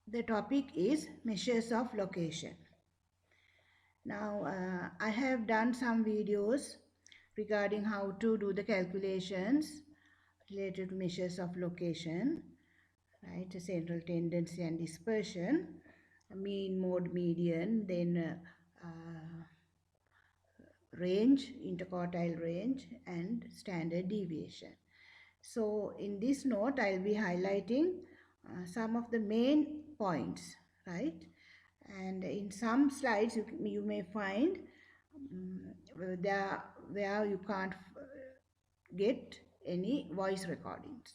The topic is measures of location. Now, I have done some videos regarding how to do the calculations related to measures of location, right? Central tendency and dispersion, mean, mode, median, then range, interquartile range, and standard deviation. So in this note, I'll be highlighting some of the main points, right? And in some slides, you may find where you can't get any voice recordings.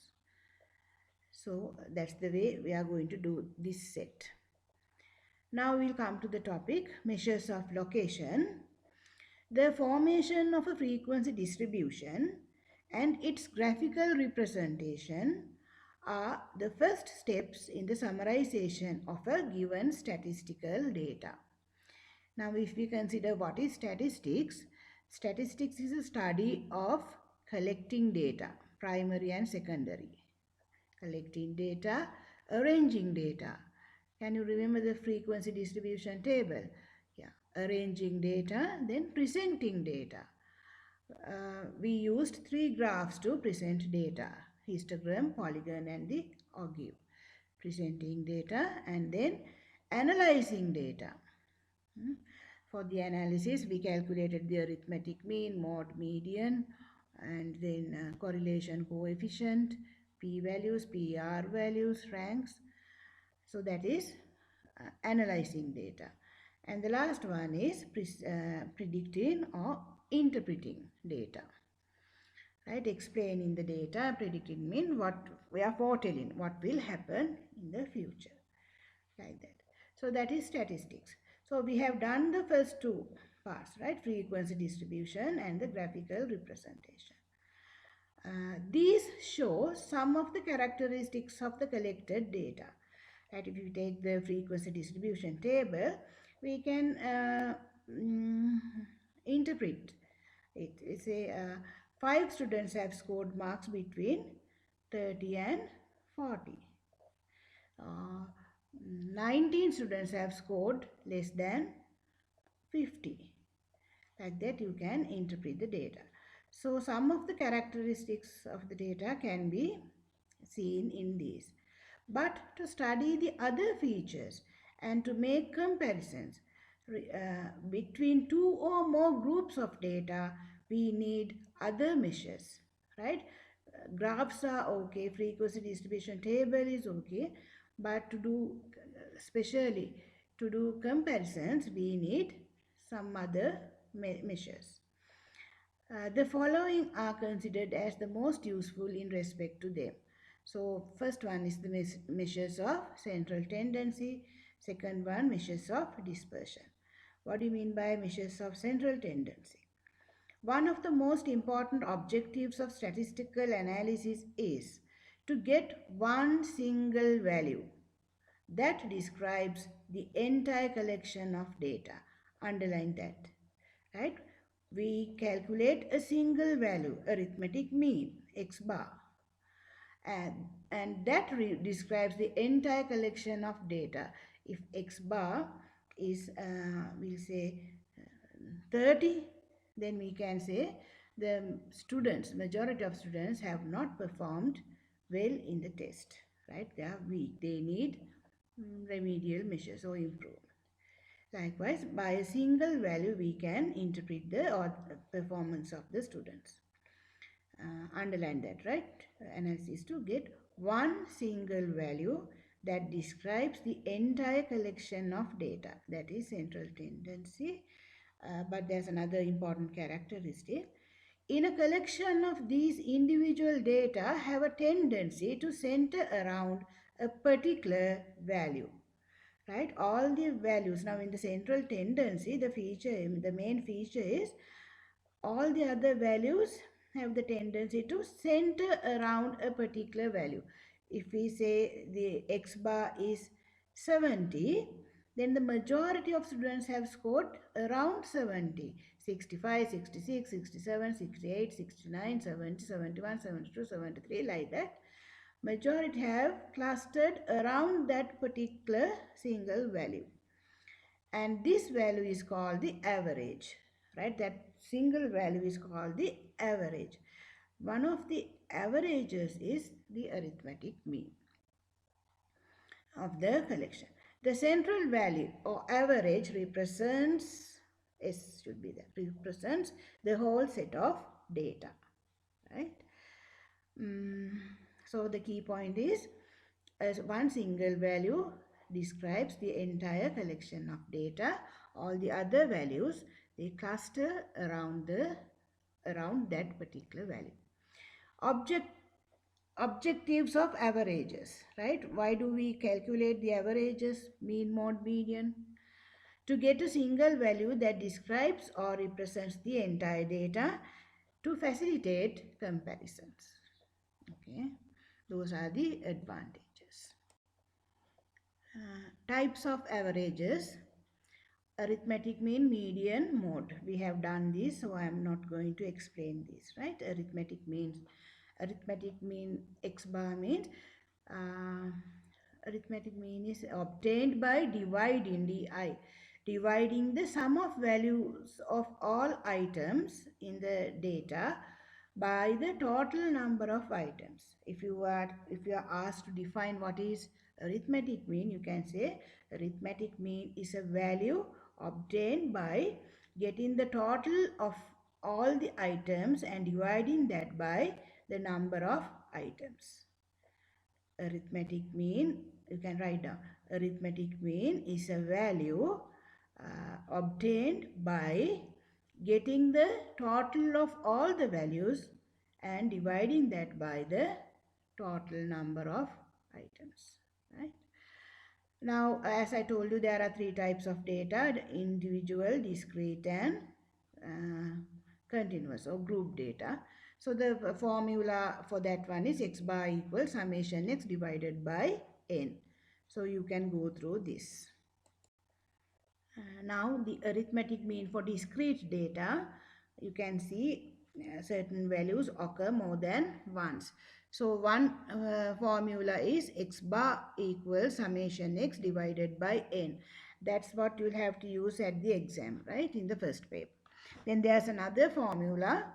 So that's the way we are going to do this set. Now we'll come to the topic, measures of location. The formation of a frequency distribution and its graphical representation are the first steps in the summarization of a given statistical data. Now, if we consider what is statistics, statistics is a study of collecting data, primary and secondary. Collecting data, arranging data. Can you remember the frequency distribution table? Yeah, arranging data, then presenting data. We used 3 graphs to present data: histogram, polygon, and the ogive. Presenting data and then analyzing data. For the analysis, we calculated the arithmetic mean, mode, median, and then correlation coefficient, p-values, p-r values, ranks. So that is analyzing data. And the last one is predicting or interpreting data. Right, explaining the data, predicting mean what we are foretelling, what will happen in the future, like that. So that is statistics. So we have done the first two parts, right, frequency distribution and the graphical representation. These show some of the characteristics of the collected data. Right, if you take the frequency distribution table, we can interpret it. It's a 5 students have scored marks between 30 and 40. 19 students have scored less than 50. Like that you can interpret the data. So some of the characteristics of the data can be seen in these. But to study the other features and to make comparisons between 2 or more groups of data, we need other measures, right? Graphs are okay, frequency distribution table is okay, but to do, especially to do comparisons, we need some other measures. The following are considered as the most useful in respect to them. So first one is the measures of central tendency. Second one, measures of dispersion. What do you mean by measures of central tendency? One of the most important objectives of statistical analysis is to get one single value that describes the entire collection of data. Underline that, right? We calculate a single value, arithmetic mean, x bar, and that describes the entire collection of data. If x bar is, we'll say 30, then we can say the students, majority of students have not performed well in the test, right? They are weak. They need remedial measures or improvement. Likewise, by a single value, we can interpret the performance of the students. Underline that, right? Analysis to get one single value that describes the entire collection of data. That is central tendency. But there's another important characteristic. In a collection of these individual data have a tendency to center around a particular value. Right, all the values. Now in the central tendency, the main feature is all the other values have the tendency to center around a particular value. If we say the x bar is 70, then the majority of students have scored around 70. 65, 66, 67, 68, 69, 70, 71, 72, 73, like that. Majority have clustered around that particular single value. And this value is called the average, right? That single value is called the average. One of the averages is the arithmetic mean of the collection. The central value or average represents, S should be there, represents the whole set of data, right? So the key point is, as one single value describes the entire collection of data, all the other values they cluster around that particular value. Objectives of averages, right? Why do we calculate the averages, mean, mode, median? To get a single value that describes or represents the entire data to facilitate comparisons. Okay, those are the advantages. Types of averages: arithmetic mean, median, mode. We have done this, so I am not going to explain this, right? Arithmetic mean x bar means uh, arithmetic mean is obtained by dividing the sum of values of all items in the data by the total number of items. If you are asked to define what is arithmetic mean, you can say arithmetic mean is a value obtained by getting the total of all the items and dividing that by the number of items. Arithmetic mean, you can write down, arithmetic mean is a value obtained by getting the total of all the values and dividing that by the total number of items, right? Now, as I told you, there are three types of data: individual, discrete, and continuous or group data. So the formula for that one is x bar equals summation x divided by n. So you can go through this. Now the arithmetic mean for discrete data, you can see certain values occur more than once. So one formula is x bar equals summation x divided by n. That's what you'll have to use at the exam, right, in the first paper. Then there's another formula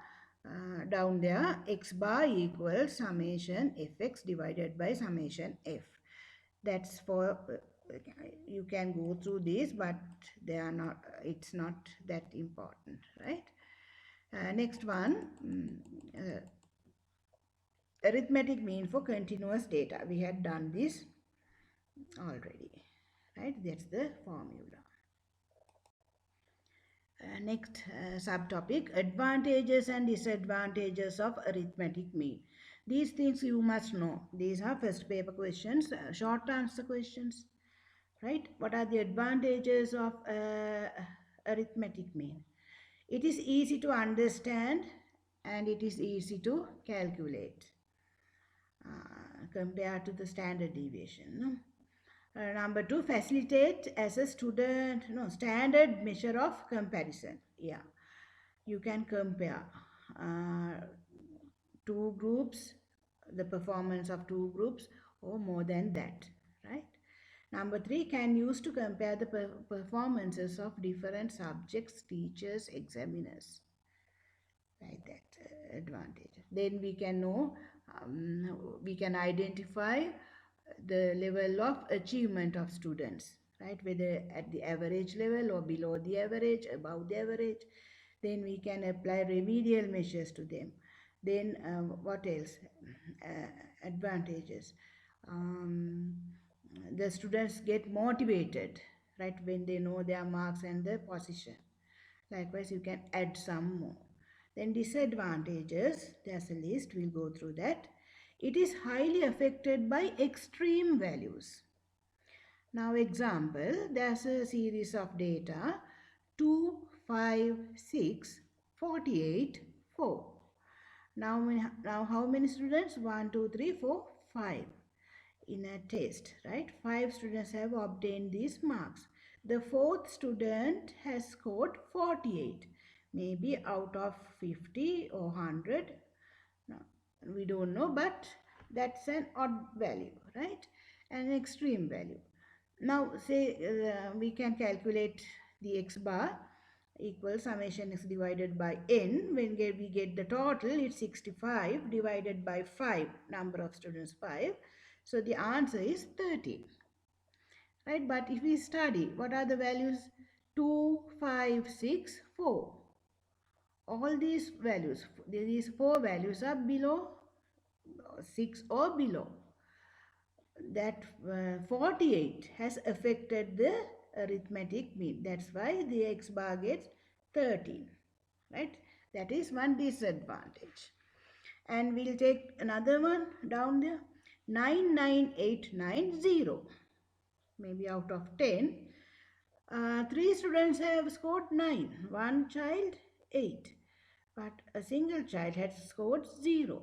down there, x bar equals summation fx divided by summation f. That's for you can go through this, but they are not, it's not that important, right? Next one, arithmetic mean for continuous data. We had done this already, right? That's the formula. Next subtopic, advantages and disadvantages of arithmetic mean. These things you must know. These are first paper questions, short answer questions, right? What are the advantages of arithmetic mean? It is easy to understand and it is easy to calculate compared to the standard deviation. No? Number two, facilitate as a standard measure of comparison. Yeah, you can compare two groups, the performance of two groups or more than that, right? Number three, can use to compare the performances of different subjects, teachers, examiners, like that advantage. Then we can know, we can identify the level of achievement of students, right? Whether at the average level or below the average, above the average. Then we can apply remedial measures to them. Then what else? Advantages. The students get motivated, right, when they know their marks and their position. Likewise, you can add some more. Then disadvantages, there's a list, we'll go through that. It is highly affected by extreme values. Now example, there's a series of data 2, 5, 6, 48, 4. Now how many students? 1, 2, 3, 4, 5 in a test, right? 5 students have obtained these marks. The fourth student has scored 48, maybe out of 50 or 100. No, we don't know, but That's an odd value, right? An extreme value. Now say we can calculate the x bar equals summation x divided by n. When we get the total, it's 65 divided by 5, number of students 5. So the answer is 13, right? But if we study, what are the values? 2, 5, 6, 4. All these values, these 4 values are below 6 or below. That 48 has affected the arithmetic mean. That's why the x bar gets 13, right? That is one disadvantage. And we'll take another one down there. 99890. Maybe out of 10, 3 students have scored 9, one child 8, but a single child has scored 0.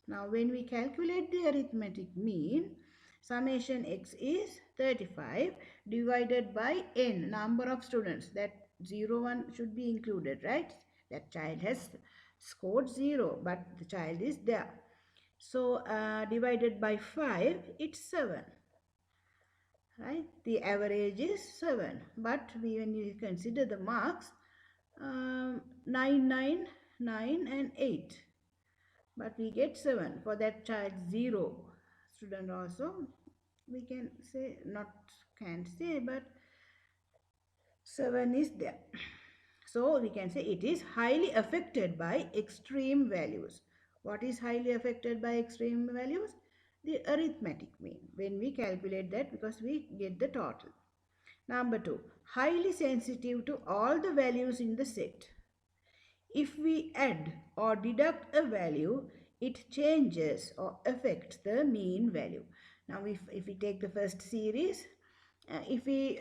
Now when we calculate the arithmetic mean, summation x is 35 divided by n, number of students. That 0 1 should be included, right? That child has scored 0, but the child is there. So divided by 5, it's 7. Right, the average is 7, but when you consider the marks, 9, 9, 9 and 8, but we get 7 for that child. 0 student also, we can say, not can say, but 7 is there. So we can say it is highly affected by extreme values. What is highly affected by extreme values? The arithmetic mean. When we calculate that, because we get the total. Number 2, highly sensitive to all the values in the set. If we add or deduct a value, it changes or affects the mean value. Now if we take the first series, if we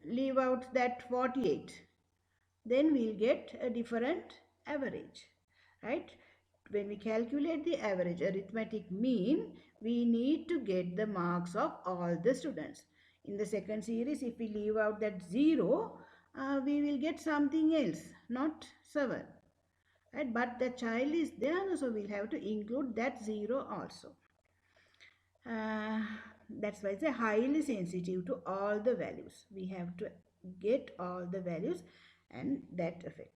leave out that 48, then we'll get a different average, right? When we calculate the average arithmetic mean, we need to get the marks of all the students. In the second series, if we leave out that 0, we will get something else, not 7. Right? But the child is there, so we'll have to include that 0 also. That's why it's a highly sensitive to all the values. We have to get all the values and that effect.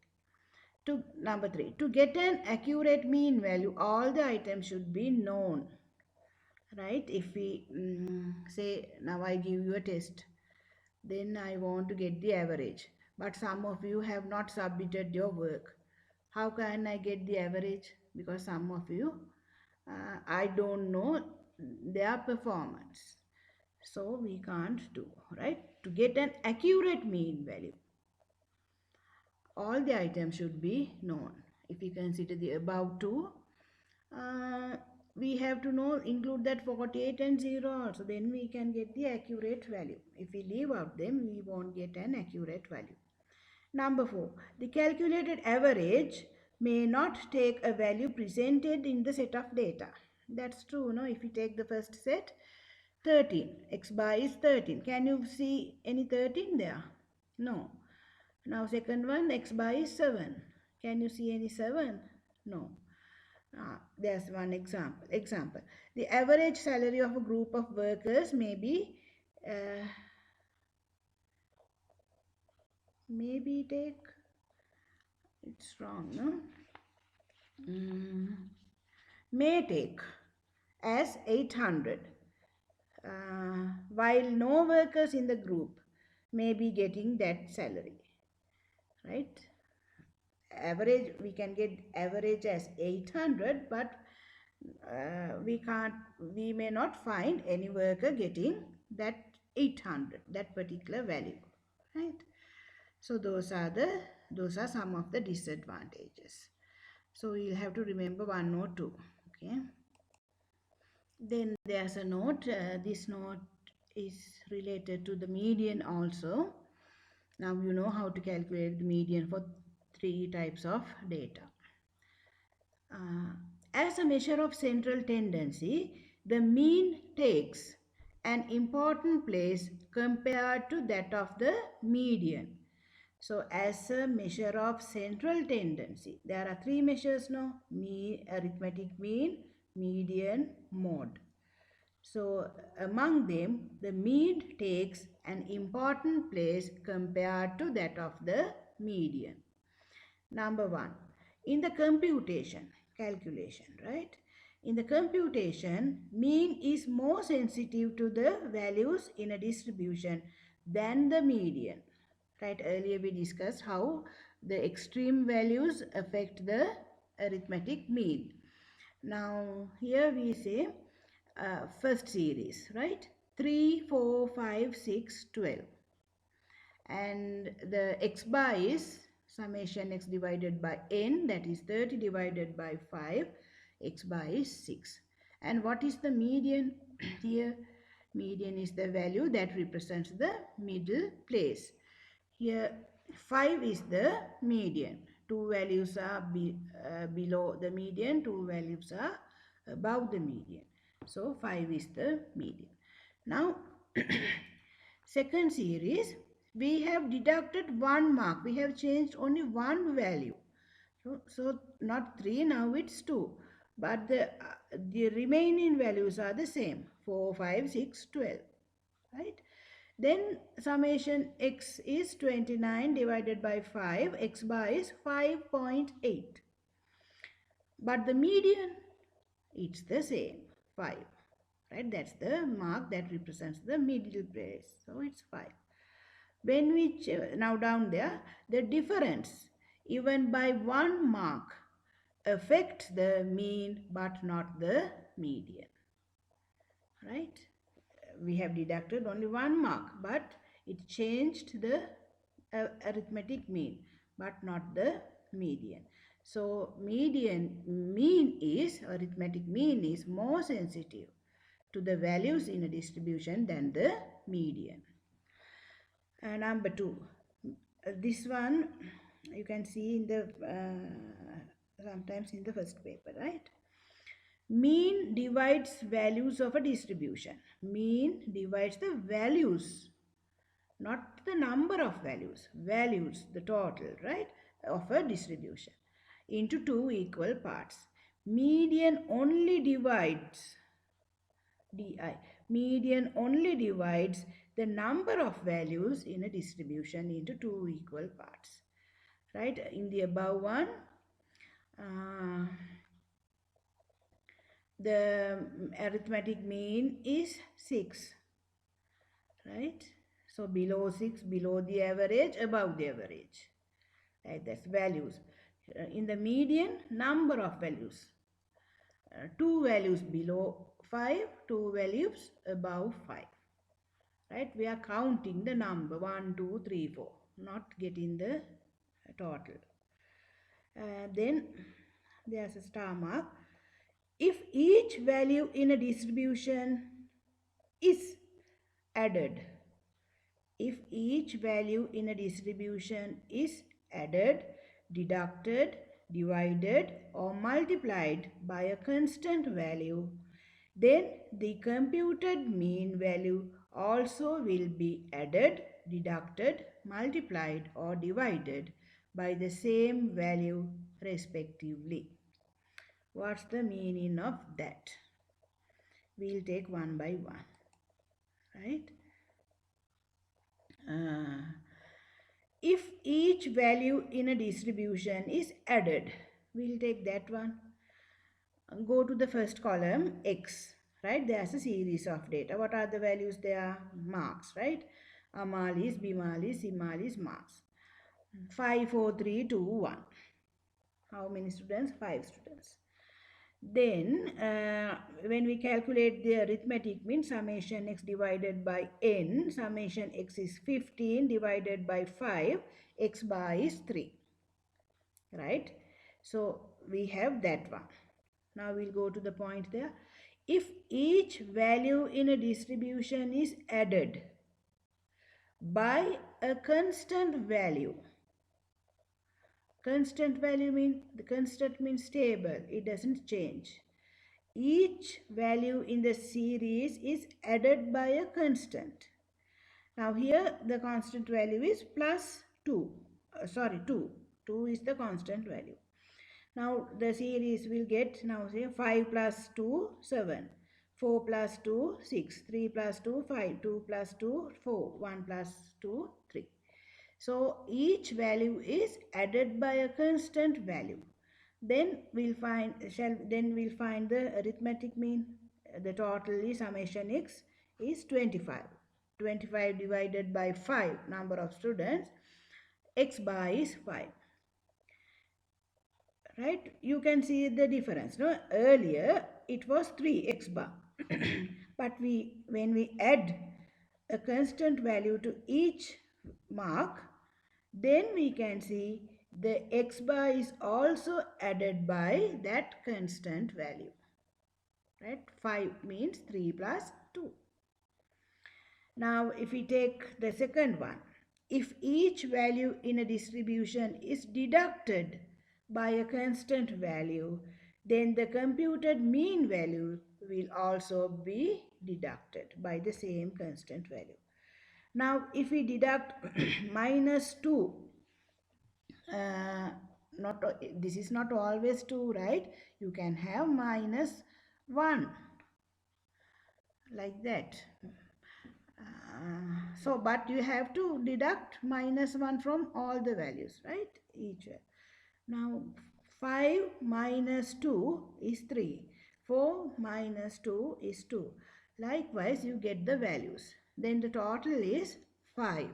Number 3, to get an accurate mean value, all the items should be known. Right? If we say, now I give you a test, then I want to get the average. But some of you have not submitted your work. How can I get the average? Because some of you, I don't know their performance. So we can't do, right? To get an accurate mean value, all the items should be known. If we consider the above two, we have to know, include that 48 and 0 also, then we can get the accurate value. If we leave out them, we won't get an accurate value. Number 4, the calculated average may not take a value presented in the set of data. That's true, no? If we take the first set, 13, x bar is 13. Can you see any 13 there? No. Now second one, x bar is 7. Can you see any 7? No. There's one example. The average salary of a group of workers may be maybe take, it's wrong, no? May take as 800, while no workers in the group may be getting that salary, right? Average, we can get average as 800, but we may not find any worker getting that 800, that particular value, right? So those are some of the disadvantages. So you'll have to remember 1 or 2, okay? Then there's a note. This note is related to the median also. Now you know how to calculate the median for 3 types of data. As a measure of central tendency, the mean takes an important place compared to that of the median. So as a measure of central tendency, there are 3 measures now: mean, arithmetic mean, median, mode. So among them, the mean takes an important place compared to that of the median. Number one, in the calculation, right? In the computation, mean is more sensitive to the values in a distribution than the median. Right, earlier we discussed how the extreme values affect the arithmetic mean. Now, here we say first series, right? 3, 4, 5, 6, 12, and the x bar is summation x divided by n, that is 30 divided by 5, x bar is 6. And what is the median? Here median is the value that represents the middle place. Here 5 is the median. Two values are below the median, two values are above the median. So 5 is the median. Now second series, we have deducted 1 mark. We have changed only one value. So not 3, now it's 2. But the remaining values are the same. 4, 5, 6, 12. Right? Then summation x is 29 divided by 5. X bar is 5.8. But the median, it's the same, 5. Right? That's the mark that represents the middle place. So it's 5. When we now down there, the difference even by 1 mark affects the mean but not the median. Right? We have deducted only 1 mark, but it changed the arithmetic mean but not the median. So arithmetic mean is more sensitive to the values in a distribution than the median. Number 2, this one you can see in the sometimes in the first paper, right? Mean divides values of a distribution. Mean divides the values, not the number of values, values, the total, right, of a distribution into two equal parts. Median only divides DI. Median only divides the number of values in a distribution into two equal parts. Right? In the above one, the arithmetic mean is 6. Right? So below 6, below the average, above the average. Right? That's values. In the median, number of values. Two values below 5, two values above 5. Right? We are counting the number 1, 2, 3, 4, not getting the total. Then there's a star mark. If each value in a distribution is added, if each value in a distribution is added, deducted, divided or multiplied by a constant value, then the computed mean value also will be added, deducted, multiplied or divided by the same value respectively. What's the meaning of that? We'll take one by one. Right? If each value in a distribution is added, we'll take that one. Go to the first column, x, right? There's a series of data. What are the values there? Marks, right? Amalis, Bimalis, Simalis, marks. 5, 4, 3, 2, 1. How many students? 5 students. Then when we calculate the arithmetic mean, summation x divided by n, summation x is 15 divided by 5, x bar is 3. Right? So we have that one. Now we'll go to the point there. If each value in a distribution is added by a constant value, constant value means, the constant means stable, it doesn't change. Each value in the series is added by a constant. Now here the constant value is plus 2. 2. 2 is the constant value. Now the series will get, now say 5 plus 2, 7. 4 plus 2, 6. 3 plus 2, 5. 2 plus 2, 4. 1 plus 2, 3. So each value is added by a constant value. Then we'll find the arithmetic mean. The total is summation x is 25. 25 divided by 5 number of students, x bar is 5. Right? You can see the difference. No, earlier it was 3 x bar, but when we add a constant value to each mark, then we can see the x bar is also added by that constant value. Right? 5 means 3 plus 2. Now, if we take the second one, if each value in a distribution is deducted by a constant value, then the computed mean value will also be deducted by the same constant value. Now, if we deduct minus 2, uh, not this is not always 2, right? You can have minus 1, like that. But you have to deduct minus 1 from all the values, right? Each way. Now, 5 minus 2 is 3. 4 minus 2 is 2. Likewise, you get the values. Then the total is 5.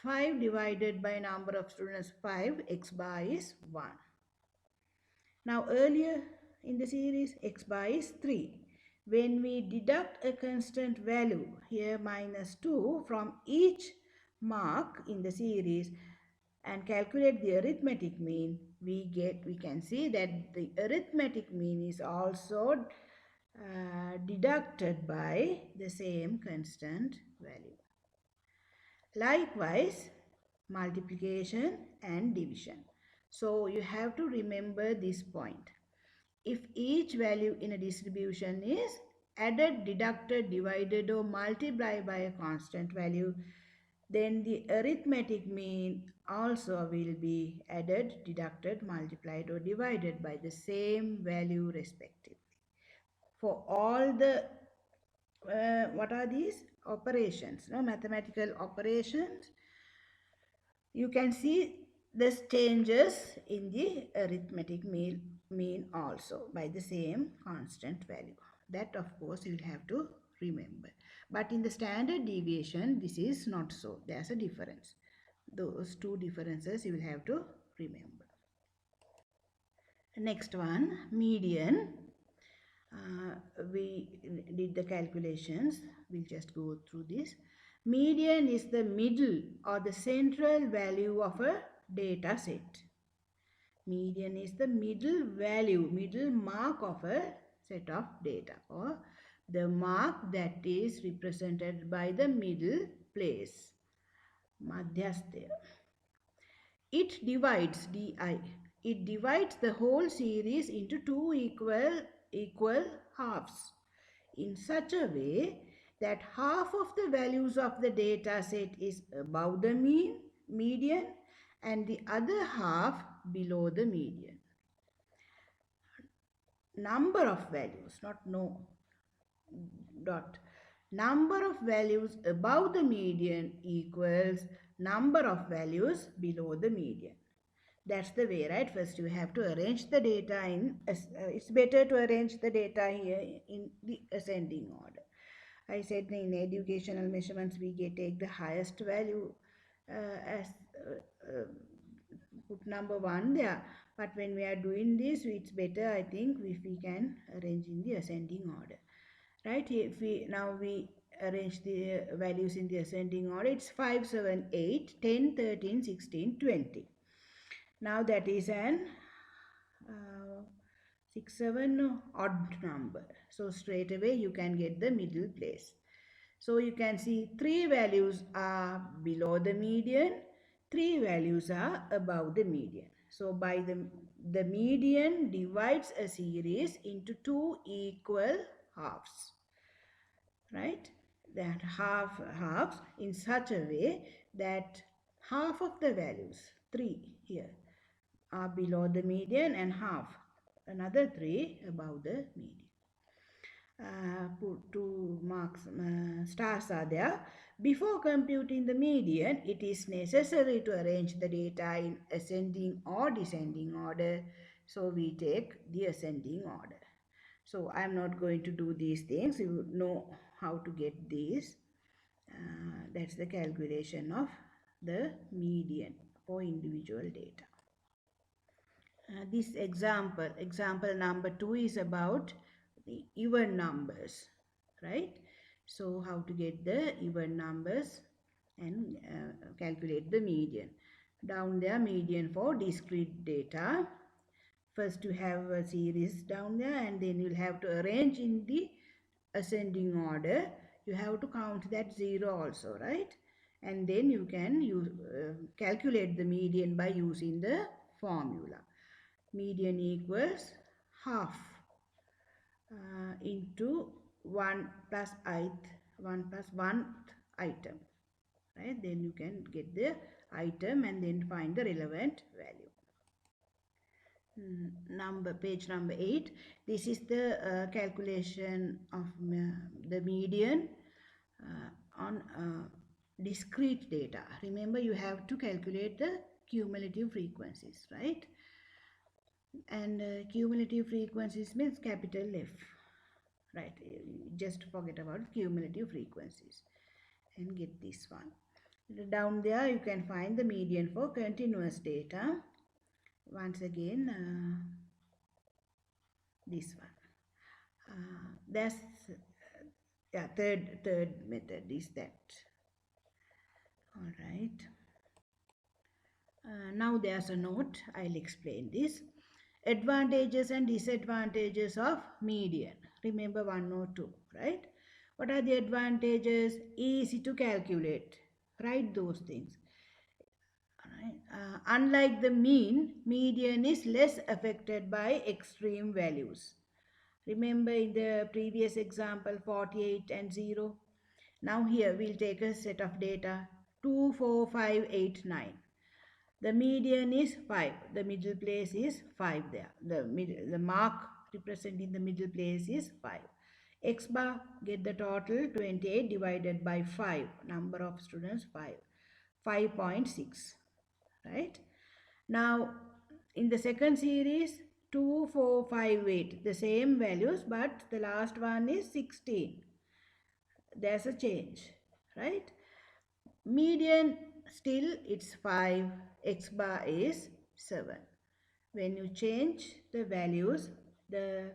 5 divided by number of students 5, x bar is 1. Now earlier in the series, x bar is 3. When we deduct a constant value, here minus 2, from each mark in the series and calculate the arithmetic mean, we can see that the arithmetic mean is also deducted by the same constant value. Likewise, multiplication and division. So you have to remember this point. If each value in a distribution is added, deducted, divided or multiplied by a constant value, then the arithmetic mean also will be added, deducted, multiplied or divided by the same value respectively. For all the, what are these? Operations, no? Mathematical operations. You can see this changes in the arithmetic mean also by the same constant value. That of course you will have to remember. But in the standard deviation, this is not so. There's a difference. Those two differences you will have to remember. Next one, median. We did the calculations. We'll just go through this. Median is the middle or the central value of a data set. Median is the middle value, middle mark of a set of data, or the mark that is represented by the middle place, madhyastha. It divides It divides the whole series into two equal halves in such a way that half of the values of the data set is above the median and the other half below the median. Number of values, not no dot. Number of values above the median equals number of values below the median. That's the way, right? First you have to arrange the data in, it's better to arrange the data here in the ascending order. I said in educational measurements we take the highest value as put number 1 there. But when we are doing this, it's better, I think, if we can arrange in the ascending order. Right? If we arrange the values in the ascending order, it's 5, 7, 8, 10, 13, 16, 20. Now that is an 6, 7 odd number. So straight away you can get the middle place. So you can see 3 values are below the median, 3 values are above the median. So by the median divides a series into 2 equal halves. Right? That halves in such a way that half of the values, 3 here, are below the median and half, another 3 above the median. Put 2 marks, stars are there. Before computing the median, it is necessary to arrange the data in ascending or descending order. So we take the ascending order. So I am not going to do these things. You know how to get these. That's the calculation of the median for individual data. This example number 2 is about the even numbers, right? So how to get the even numbers and calculate the median. Down there, median for discrete data. First you have a series down there, and then you'll have to arrange in the ascending order. You have to count that 0 also, right? And then you can calculate the median by using the formula. Median equals half into 1 plus 1th item, right? Then you can get the item and then find the relevant value. Page number 8. This is the calculation of the median on discrete data. Remember, you have to calculate the cumulative frequencies, right? And cumulative frequencies means capital F, right? Just forget about cumulative frequencies and get this one. Down there you can find the median for continuous data. Once again, this one. That's third method is that. All right. Now there's a note. I'll explain this. Advantages and disadvantages of median. Remember 1 or 2, right? What are the advantages? Easy to calculate. Write those things. Unlike the mean, median is less affected by extreme values. Remember in the previous example 48 and 0. Now here we'll take a set of data 2, 4, 5, 8, 9. The median is 5. The middle place is 5 there. The mark representing the middle place is 5. X bar, get the total 28 divided by 5. Number of students 5. 5.6. Right? Now, in the second series, 2, 4, 5, 8. The same values, but the last one is 16. There's a change. Right? Median still it's 5, x bar is 7. When you change the values, the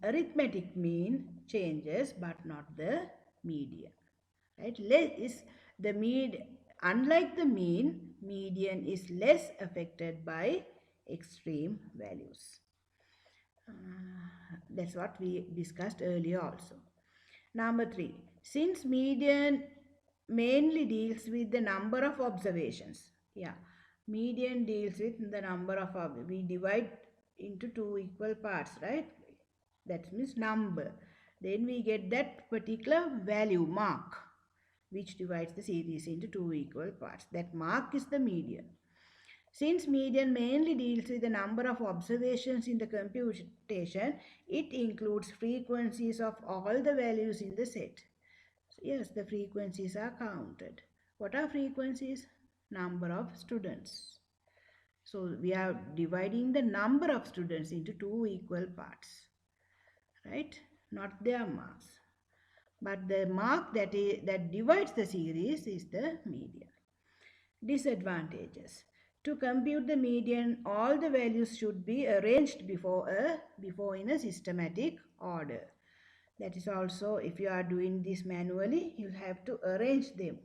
arithmetic mean changes but not the median, right? Unlike the mean, median is less affected by extreme values. That's what we discussed earlier also. Number 3, since median mainly deals with the number of observations. Median deals with the number of, we divide into 2 equal parts, right? That means number. Then we get that particular value, mark, which divides the series into 2 equal parts. That mark is the median. Since median mainly deals with the number of observations in the computation, it includes frequencies of all the values in the set. Yes, the frequencies are counted. What are frequencies? Number of students. So we are dividing the number of students into 2 equal parts, right? Not their marks. But the mark that divides the series is the median. Disadvantages. To compute the median, all the values should be arranged before in a systematic order. That is also, if you are doing this manually, you have to arrange them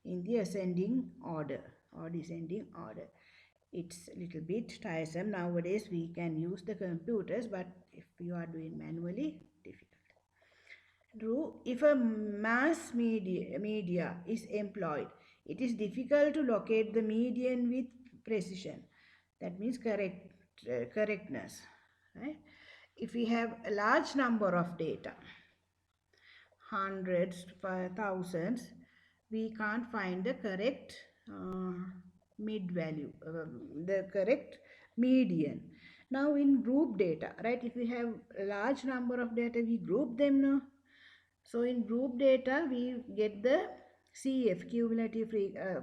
in the ascending order or descending order. It's a little bit tiresome. Nowadays we can use the computers, but if you are doing manually, difficult. If a mass media is employed, it is difficult to locate the median with precision. That means correctness, right? If we have a large number of data, hundreds, thousands, we can't find the correct mid value, the correct median. Now in group data, right, if we have a large number of data, we group them now. So in group data, we get the CF, cumulative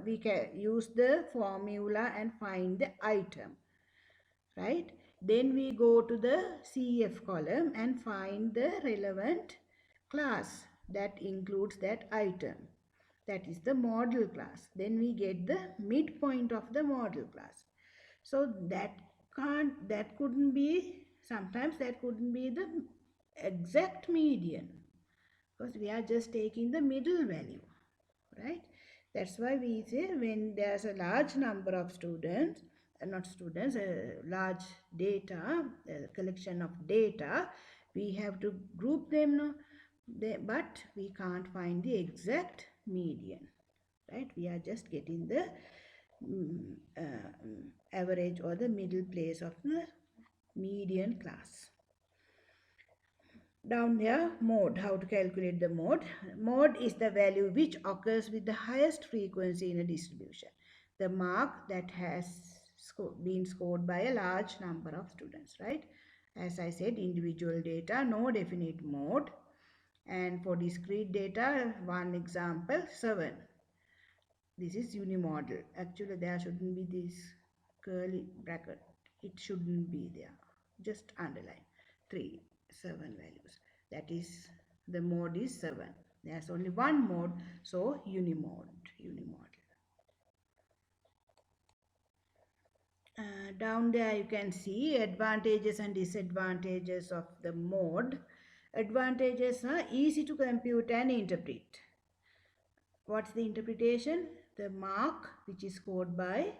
we can use the formula and find the item, right? Then we go to the CF column and find the relevant class that includes that item. That is the model class. Then we get the midpoint of the model class. So that couldn't be, sometimes that couldn't be the exact median, because we are just taking the middle value, right? That's why we say when there's a large number of students, not students, a large data, a collection of data, we have to group them, no? But we can't find the exact median, right? We are just getting the average or the middle place of the median class. Down here, mode, how to calculate the mode. Mode is the value which occurs with the highest frequency in a distribution. The mark that has been scored by a large number of students, right? As I said, individual data, no definite mode. And for discrete data, one example, 7. This is unimodal. Actually, there shouldn't be this curly bracket. It shouldn't be there. Just underline 3, 7 values. That is, the mode is 7. There's only one mode, so unimodal. Down there you can see advantages and disadvantages of the mode. Advantages are easy to compute and interpret. What's the interpretation? The mark which is scored by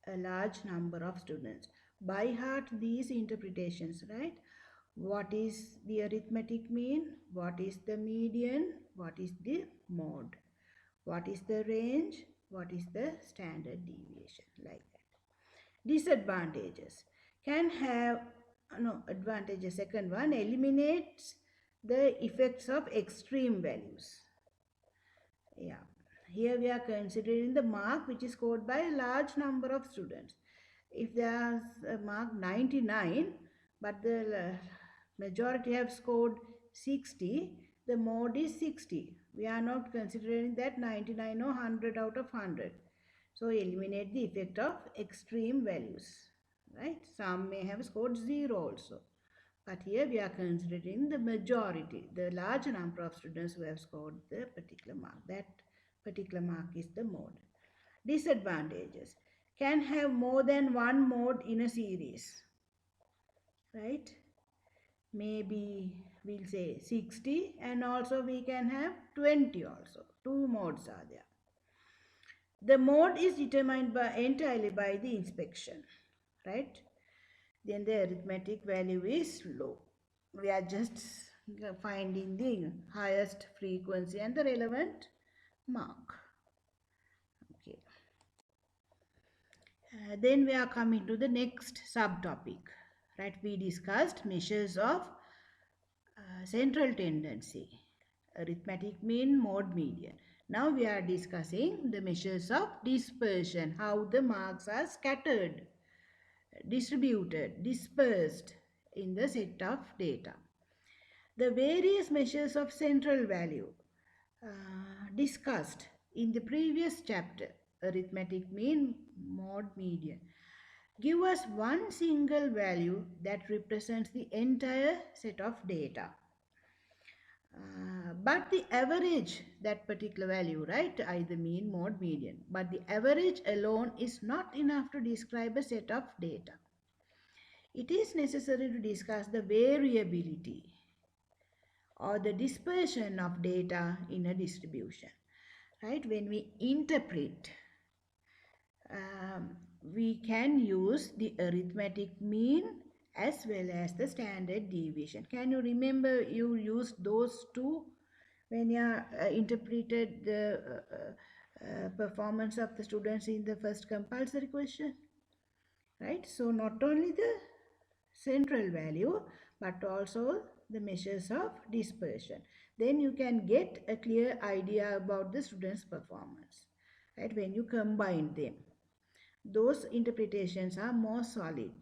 a large number of students. By heart these interpretations, right? What is the arithmetic mean? What is the median? What is the mode? What is the range? What is the standard deviation? Like that. Disadvantages can have, no, advantages. Second one, eliminates the effects of extreme values. Yeah, here we are considering the mark which is scored by a large number of students. If there's a mark 99, but the majority have scored 60, the mode is 60. We are not considering that 99 or 100 out of 100. So eliminate the effect of extreme values, right? Some may have scored 0 also. But here we are considering the majority, the large number of students who have scored the particular mark. That particular mark is the mode. Disadvantages can have more than one mode in a series, right? Maybe we'll say 60, and also we can have 20 also. Two modes are there. The mode is determined entirely by the inspection, right? Then the arithmetic value is low. We are just finding the highest frequency and the relevant mark. Okay. Then we are coming to the next subtopic, right? We discussed measures of central tendency, arithmetic mean, mode, median. Now we are discussing the measures of dispersion, how the marks are scattered, distributed, dispersed in the set of data. The various measures of central value discussed in the previous chapter, arithmetic mean, mode, median, give us one single value that represents the entire set of data. But the average, that particular value, right, either mean, mode, median, but the average alone is not enough to describe a set of data. It is necessary to discuss the variability or the dispersion of data in a distribution, right? When we interpret, we can use the arithmetic mean as well as the standard deviation. Can you remember you used those two when you interpreted the performance of the students in the first compulsory question, right? So not only the central value but also the measures of dispersion. Then you can get a clear idea about the students' performance, right, when you combine them. those interpretations are more solid.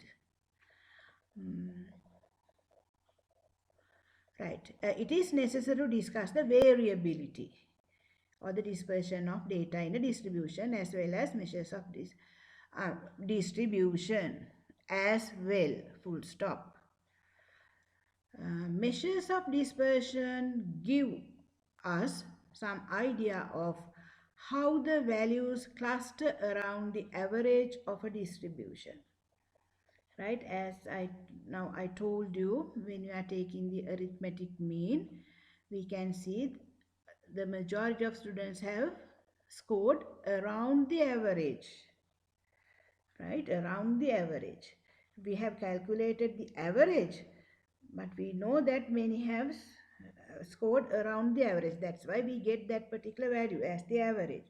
Right. It is necessary to discuss the variability or the dispersion of data in a distribution as well as measures of this distribution as well. Full stop. Measures of dispersion give us some idea of how the values cluster around the average of a distribution. Right, as I told you, when you are taking the arithmetic mean, we can see the majority of students have scored around the average, right, around the average. We have calculated the average, but we know that many have scored around the average. That's why we get that particular value as the average.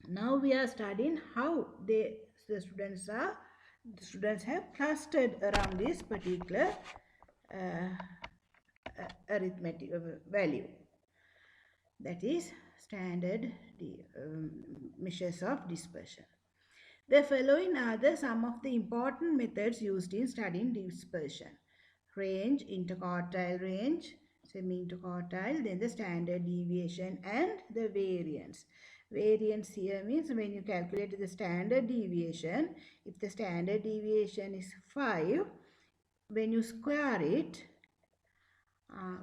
Now we are studying how the students have clustered around this particular arithmetic value, that is standard measures of dispersion. The following are some of the important methods used in studying dispersion: range, interquartile range, semi-interquartile, then the standard deviation and the variance. Variance here means when you calculate the standard deviation, if the standard deviation is 5, when you square it,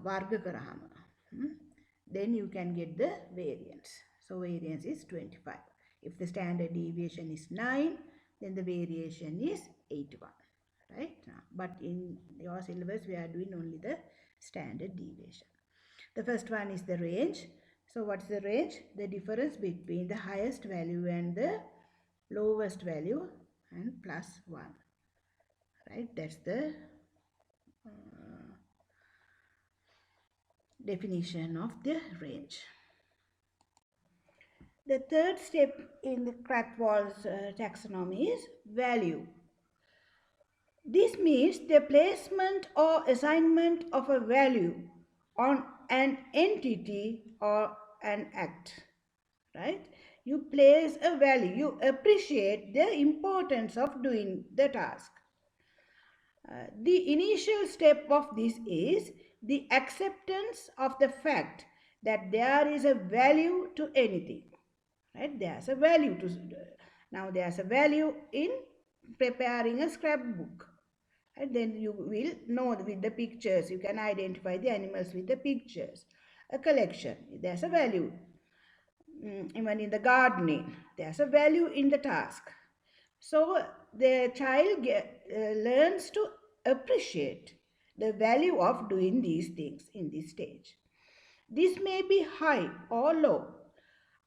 varga karahama, then you can get the variance. So variance is 25. If the standard deviation is 9, then the variation is 81. Right? But in your syllabus, we are doing only the standard deviation. The first one is the range. So what's the range? The difference between the highest value and the lowest value and plus 1. Right? That's the definition of the range. The third step in the Krathwohl's taxonomy is value. This means the placement or assignment of a value on an entity or an act. Right? You place a value, you appreciate the importance of doing the task. The initial step of this is the acceptance of the fact that there is a value to anything. Right? There's a value to, now there's a value in preparing a scrapbook. And then you will know with the pictures, you can identify the animals with the pictures. A collection, there's a value. Even in the gardening, there's a value in the task. So the child learns to appreciate the value of doing these things in this stage. This may be high or low.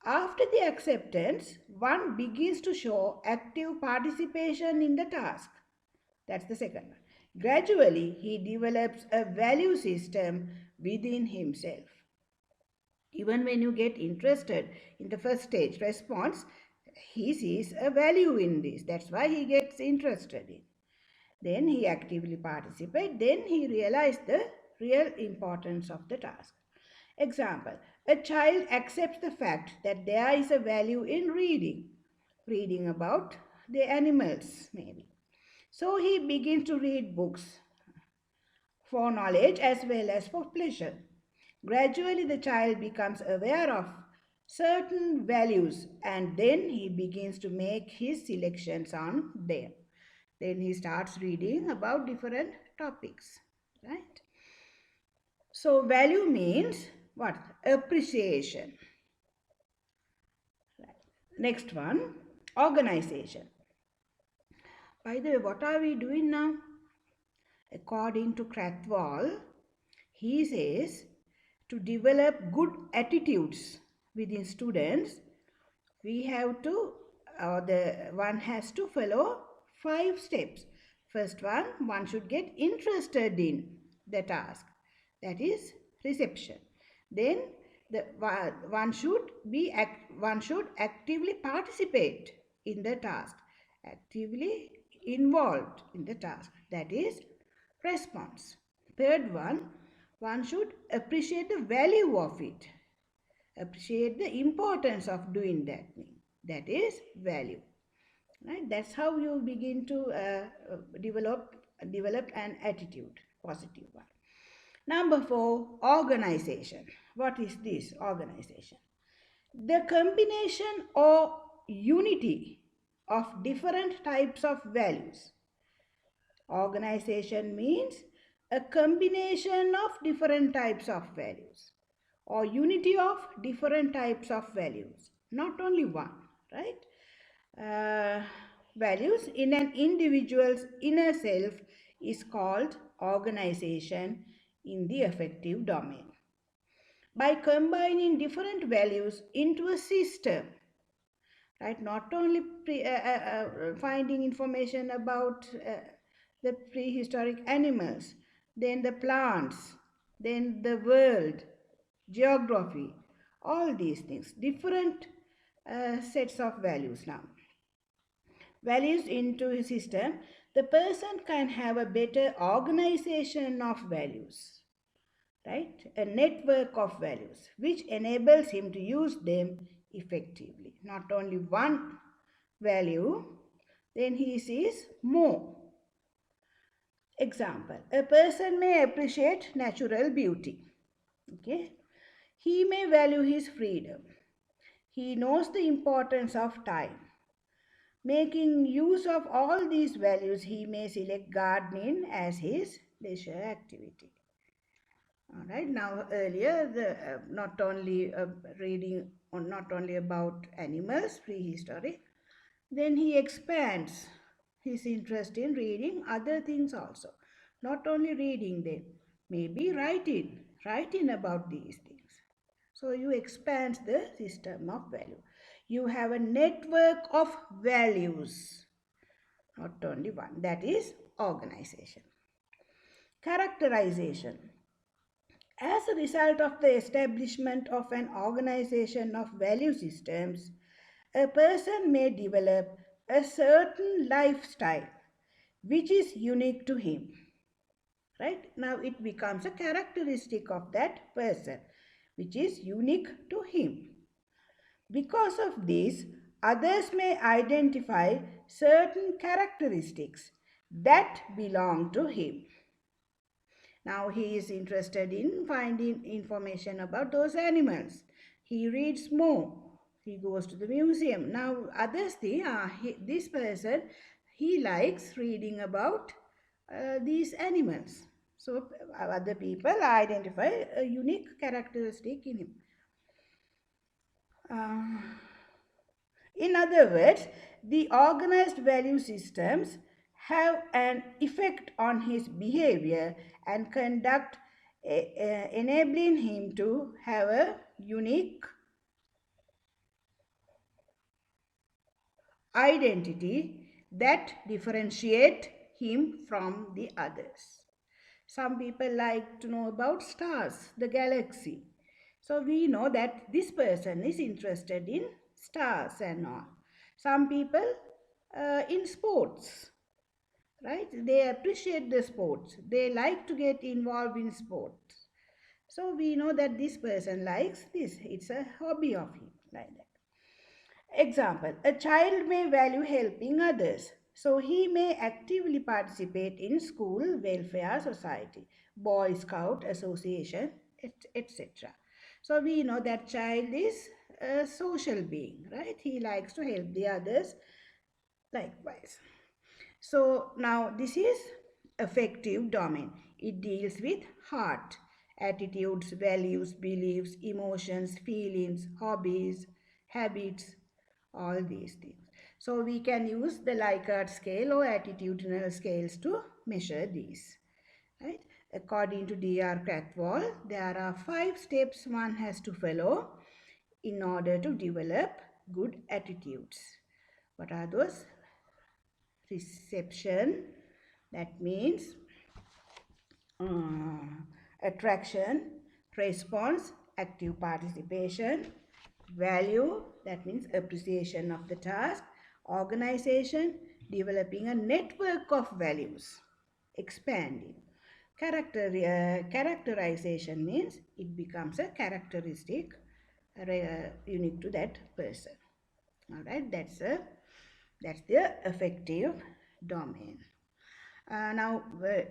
After the acceptance, one begins to show active participation in the task. That's the second one. Gradually, he develops a value system within himself. Even when you get interested in the first stage response, he sees a value in this. That's why he gets interested in. Then he actively participates. Then he realizes the real importance of the task. Example, a child accepts the fact that there is a value in reading about the animals maybe. So he begins to read books for knowledge as well as for pleasure. Gradually the child becomes aware of certain values and then he begins to make his selections on them. Then he starts reading about different topics, right? So value means what? Appreciation. Next one, organization. By the way, what are we doing now? According to Krathwohl, he says to develop good attitudes within students, we have to, one has to follow 5 steps. First one should get interested in the task, that is reception. Then one should actively participate in the task, actively involved in the task, that is response. Third one should appreciate the value of it, appreciate the importance of doing that thing, that is value. Right? That's how you begin to develop an attitude, positive one. Number 4, organization. What is this organization? The combination or unity of different types of values. Organization means a combination of different types of values or unity of different types of values, not only one, right? Values in an individual's inner self is called organization in the affective domain. By combining different values into a system, right, not only finding information about the prehistoric animals, then the plants, then the world, geography, all these things, different sets of values now. Values into a system, the person can have a better organization of values, right? A network of values which enables him to use them effectively. Not only one value, then he sees more. Example, a person may appreciate natural beauty. Okay? He may value his freedom. He knows the importance of time. Making use of all these values, he may select gardening as his leisure activity. All right. Now, earlier, not only reading on not only about animals, prehistoric, then he expands his interest in reading other things also. Not only reading them, maybe writing about these things. So you expand the system of value. You have a network of values, not only one. That is organization. Characterization. As a result of the establishment of an organization of value systems, a person may develop a certain lifestyle which is unique to him. Right? Now it becomes a characteristic of that person which is unique to him. Because of this, others may identify certain characteristics that belong to him. Now he is interested in finding information about those animals. He reads more. He goes to the museum. Now others think, this person, he likes reading about these animals. So other people identify a unique characteristic in him. In other words, the organized value systems have an effect on his behavior and conduct, enabling him to have a unique identity that differentiate him from the others. Some people like to know about stars, the galaxy. So we know that this person is interested in stars and all. Some people in sports, right? They appreciate the sports. They like to get involved in sports. So we know that this person likes this. It's a hobby of him, like that. Example, a child may value helping others. So he may actively participate in school welfare society, Boy Scout association, etc. So we know that child is a social being, right? He likes to help the others likewise. So now this is affective domain. It deals with heart, attitudes, values, beliefs, emotions, feelings, hobbies, habits, all these things. So we can use the Likert scale or attitudinal scales to measure these. Right? According to Dr. Cratwall, there are 5 steps one has to follow in order to develop good attitudes. What are those? Reception, that means attraction, response, active participation, value, that means appreciation of the task, organization, developing a network of values, expanding. Characterization means it becomes a characteristic unique to that person. All right, that's a That's the affective domain. Now,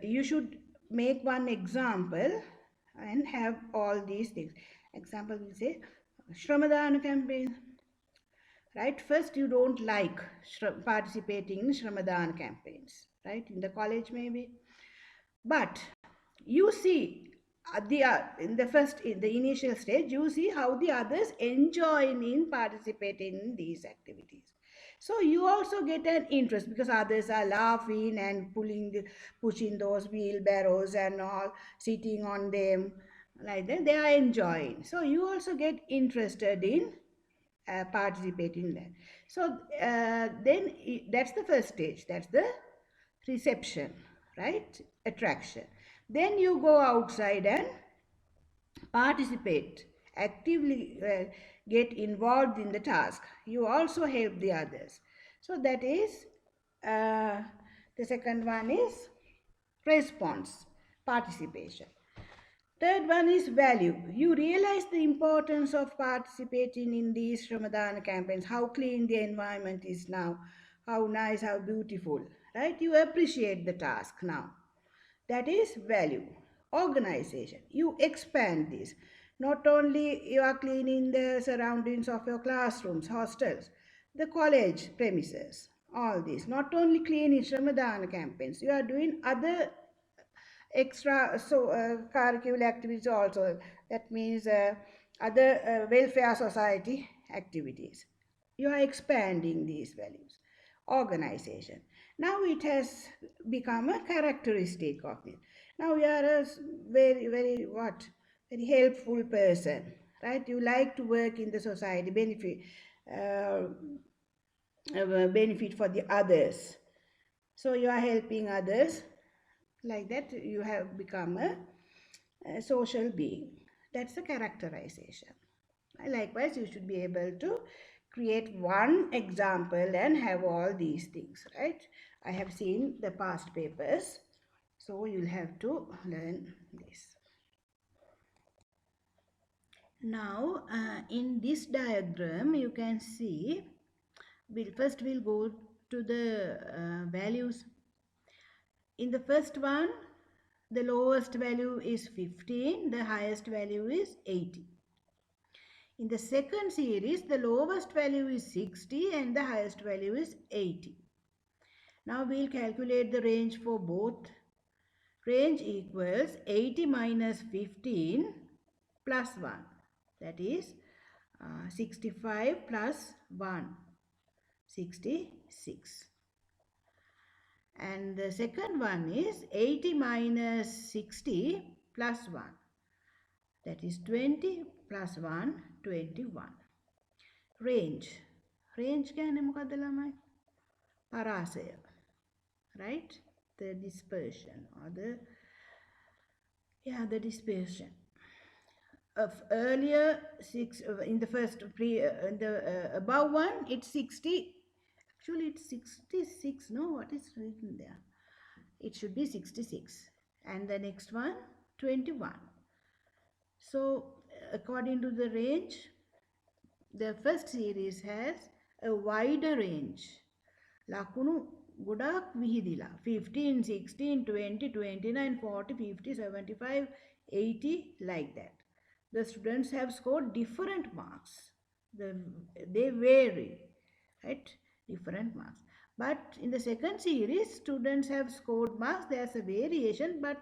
you should make one example and have all these things. Example will say, Shramadana campaign. Right? First, you don't like participating in Shramadana campaigns, right? In the college, maybe. But you see, in the initial stage, you see how the others enjoy in participating in these activities. So you also get an interest because others are laughing and pushing those wheelbarrows and all, sitting on them like that. They are enjoying. So you also get interested in participating in that. So then that's the first stage. That's the reception, right? Attraction. Then you go outside and participate, actively get involved in the task. You also help the others. So that is the second one is response, participation. Third one is value. You realize the importance of participating in these Ramadan campaigns, how clean the environment is now, how nice, how beautiful, right? You appreciate the task now. That is value. Organization. You expand this. Not only you are cleaning the surroundings of your classrooms, hostels, the college premises, all this. Not only cleaning Ramadan campaigns, you are doing other extra curricular activities also. That means other welfare society activities. You are expanding these values. Organization. Now it has become a characteristic of it. Now you are a very helpful person, right? You like to work in the society, uh, benefit for the others. So you are helping others. Like that, you have become a social being. That's the characterization. Likewise, you should be able to create one example and have all these things, right? I have seen the past papers, so you'll have to learn this. Now, in this diagram, you can see, we'll go to the values. In the first one, the lowest value is 15, the highest value is 80. In the second series, the lowest value is 60 and the highest value is 80. Now we'll calculate the range for both. Range equals 80 minus 15 plus 1. That is 65 plus 1, 66. And the second one is 80 minus 60 plus 1. That is 20 plus 1, 21. Range. Range කියන්නේ මොකද්ද ළමයි? Parasaya. Right? The dispersion or the dispersion. Of earlier in the first in the above one, it's 60. Actually, it's 66. No, what is written there? It should be 66. And the next one, 21. So, according to the range, the first series has a wider range. ලකුණු ගොඩක් විහිදිලා 15, 16, 20, 29, 40, 50, 75, 80 like that. The students have scored different marks. They vary, right? Different marks. But in the second series, students have scored marks. There's a variation, but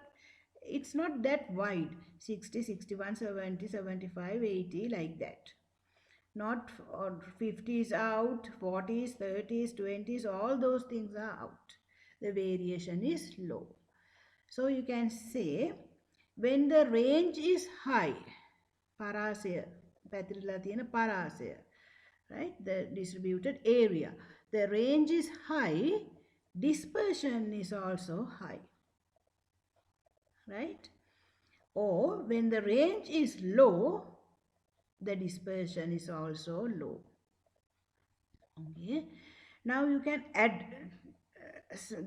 it's not that wide. 60, 61, 70, 75, 80 like that. Not or 50s out, 40s, 30s, 20s, all those things are out. The variation is low. So you can say when the range is high, parasaya, parasaya, right? The distributed area. The range is high, dispersion is also high, right? Or when the range is low, the dispersion is also low. Okay. Now you can add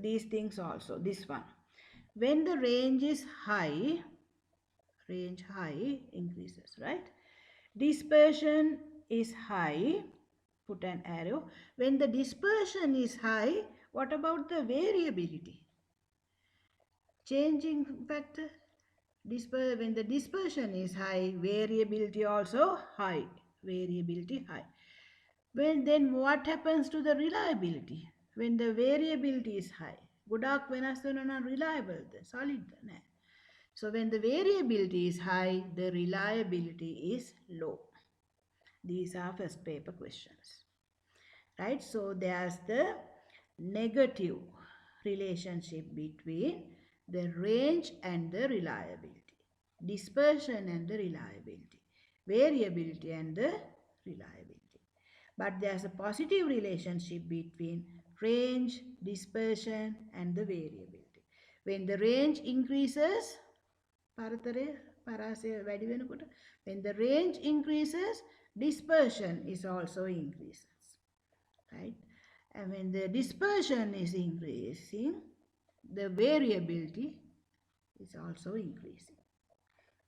these things also. This one. When the range is high, range high increases, right? Dispersion is high, put an arrow. When the dispersion is high, what about the variability? Changing factor. When the dispersion is high, variability also high. Variability high. Then what happens to the reliability? When the variability is high. ගොඩාක් වෙනස් වෙනවා reliable solid නෑ. So when the variability is high, the reliability is low. These are first paper questions. Right? So there's the negative relationship between the range and the reliability, dispersion and the reliability, variability and the reliability. But there's a positive relationship between range, dispersion and the variability. When the range increases, when the range increases, dispersion is also increases. Right? And when the dispersion is increasing, the variability is also increasing.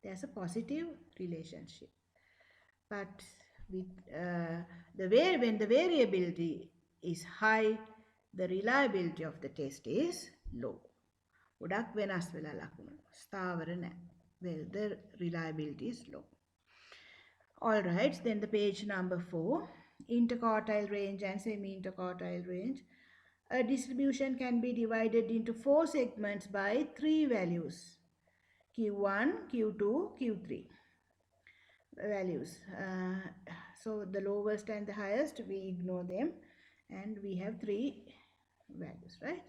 There's a positive relationship. But with when the variability is high, the reliability of the test is low. ගොඩක් වෙනස් වෙලා ලකුණු. ස්ථාවර නැහැ. Well, the reliability is low. All right, then the page number 4, interquartile range and semi-interquartile range. A distribution can be divided into 4 segments by 3 values, Q1, Q2, Q3 values. So the lowest and the highest, we ignore them and we have 3 values, right?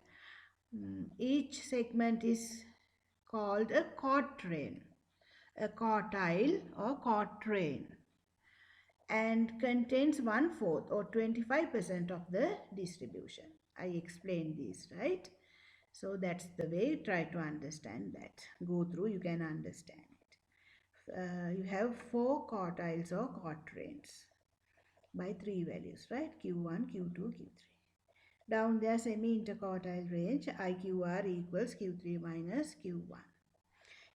Each segment is called a quatrain, a quartile or quatrain, and contains 1/4 or 25% of the distribution. I explained this, right? So that's the way. Try to understand that. Go through, you can understand it. You have 4 quartiles or quatrains by 3 values, right? Q1, Q2, Q3. Down there, semi-interquartile range, IQR equals Q3 minus Q1.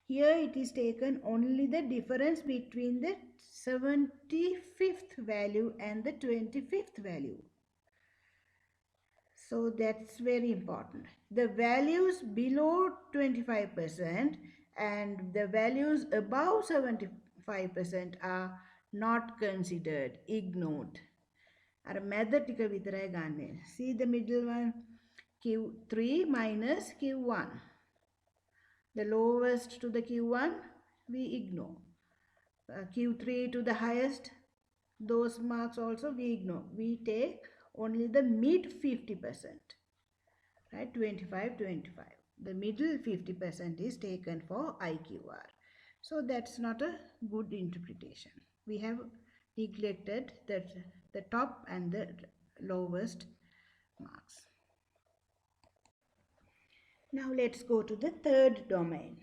Here it is taken only the difference between the 75th value and the 25th value. So that's very important. The values below 25% and the values above 75% are not considered, ignored. See the middle one, Q3 minus Q1. The lowest to the Q1 we ignore. Q3 to the highest, those marks also we ignore. We take only the mid 50%, right? 25, 25. The middle 50% is taken for IQR. So that's not a good interpretation. We have neglected the top and the lowest marks. Now let's go to the third domain.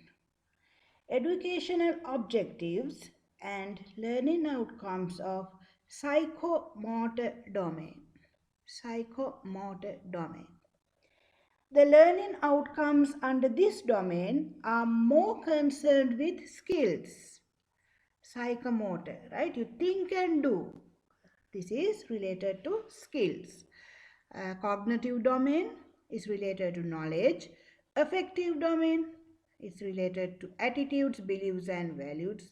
Educational objectives and learning outcomes of psychomotor domain. Psychomotor domain. The learning outcomes under this domain are more concerned with skills. Psychomotor, right? You think and do. This is related to skills. Cognitive domain is related to knowledge. Affective domain is related to attitudes, beliefs and values,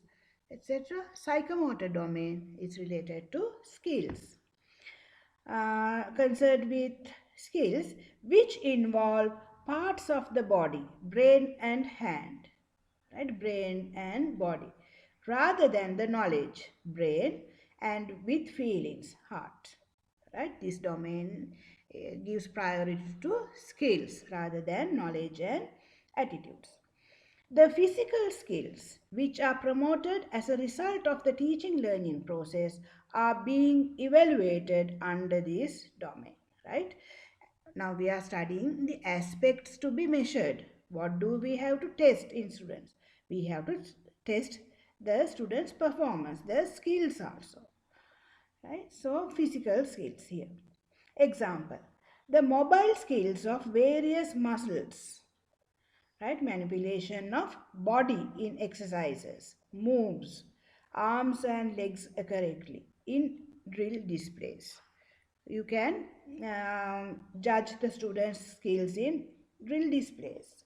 etc. Psychomotor domain is related to skills. Concerned with skills which involve parts of the body, brain and hand, right? Brain and body, rather than the knowledge, brain, and with feelings, heart, right? This domain gives priority to skills rather than knowledge and attitudes. The physical skills which are promoted as a result of the teaching learning process are being evaluated under this domain, right? Now we are studying the aspects to be measured. What do we have to test in students? We have to test the students' performance, their skills also, right? So physical skills here. Example, the mobile skills of various muscles, right? Manipulation of body in exercises, moves, arms and legs correctly in drill displays, You can judge the students' skills in drill displays.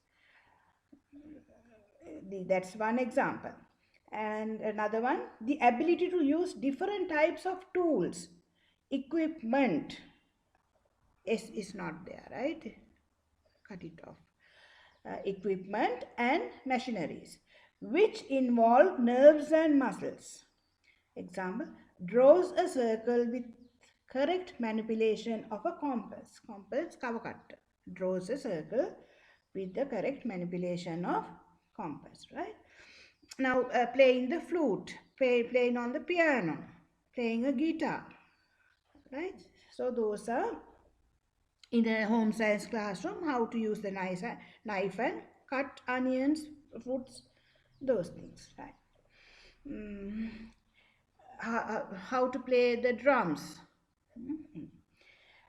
That's one example. And another one, the ability to use different types of tools, equipment. S is not there, right? Cut it off. Equipment and machineries, which involve nerves and muscles. Example, draws a circle with correct manipulation of a compass. Compass kavakat. Draws a circle with the correct manipulation of compass, right? Now playing the flute, playing on the piano, playing a guitar, right? So those are in the home science classroom, how to use the knife and cut onions, fruits, those things, right? Mm, how to play the drums. Mhm.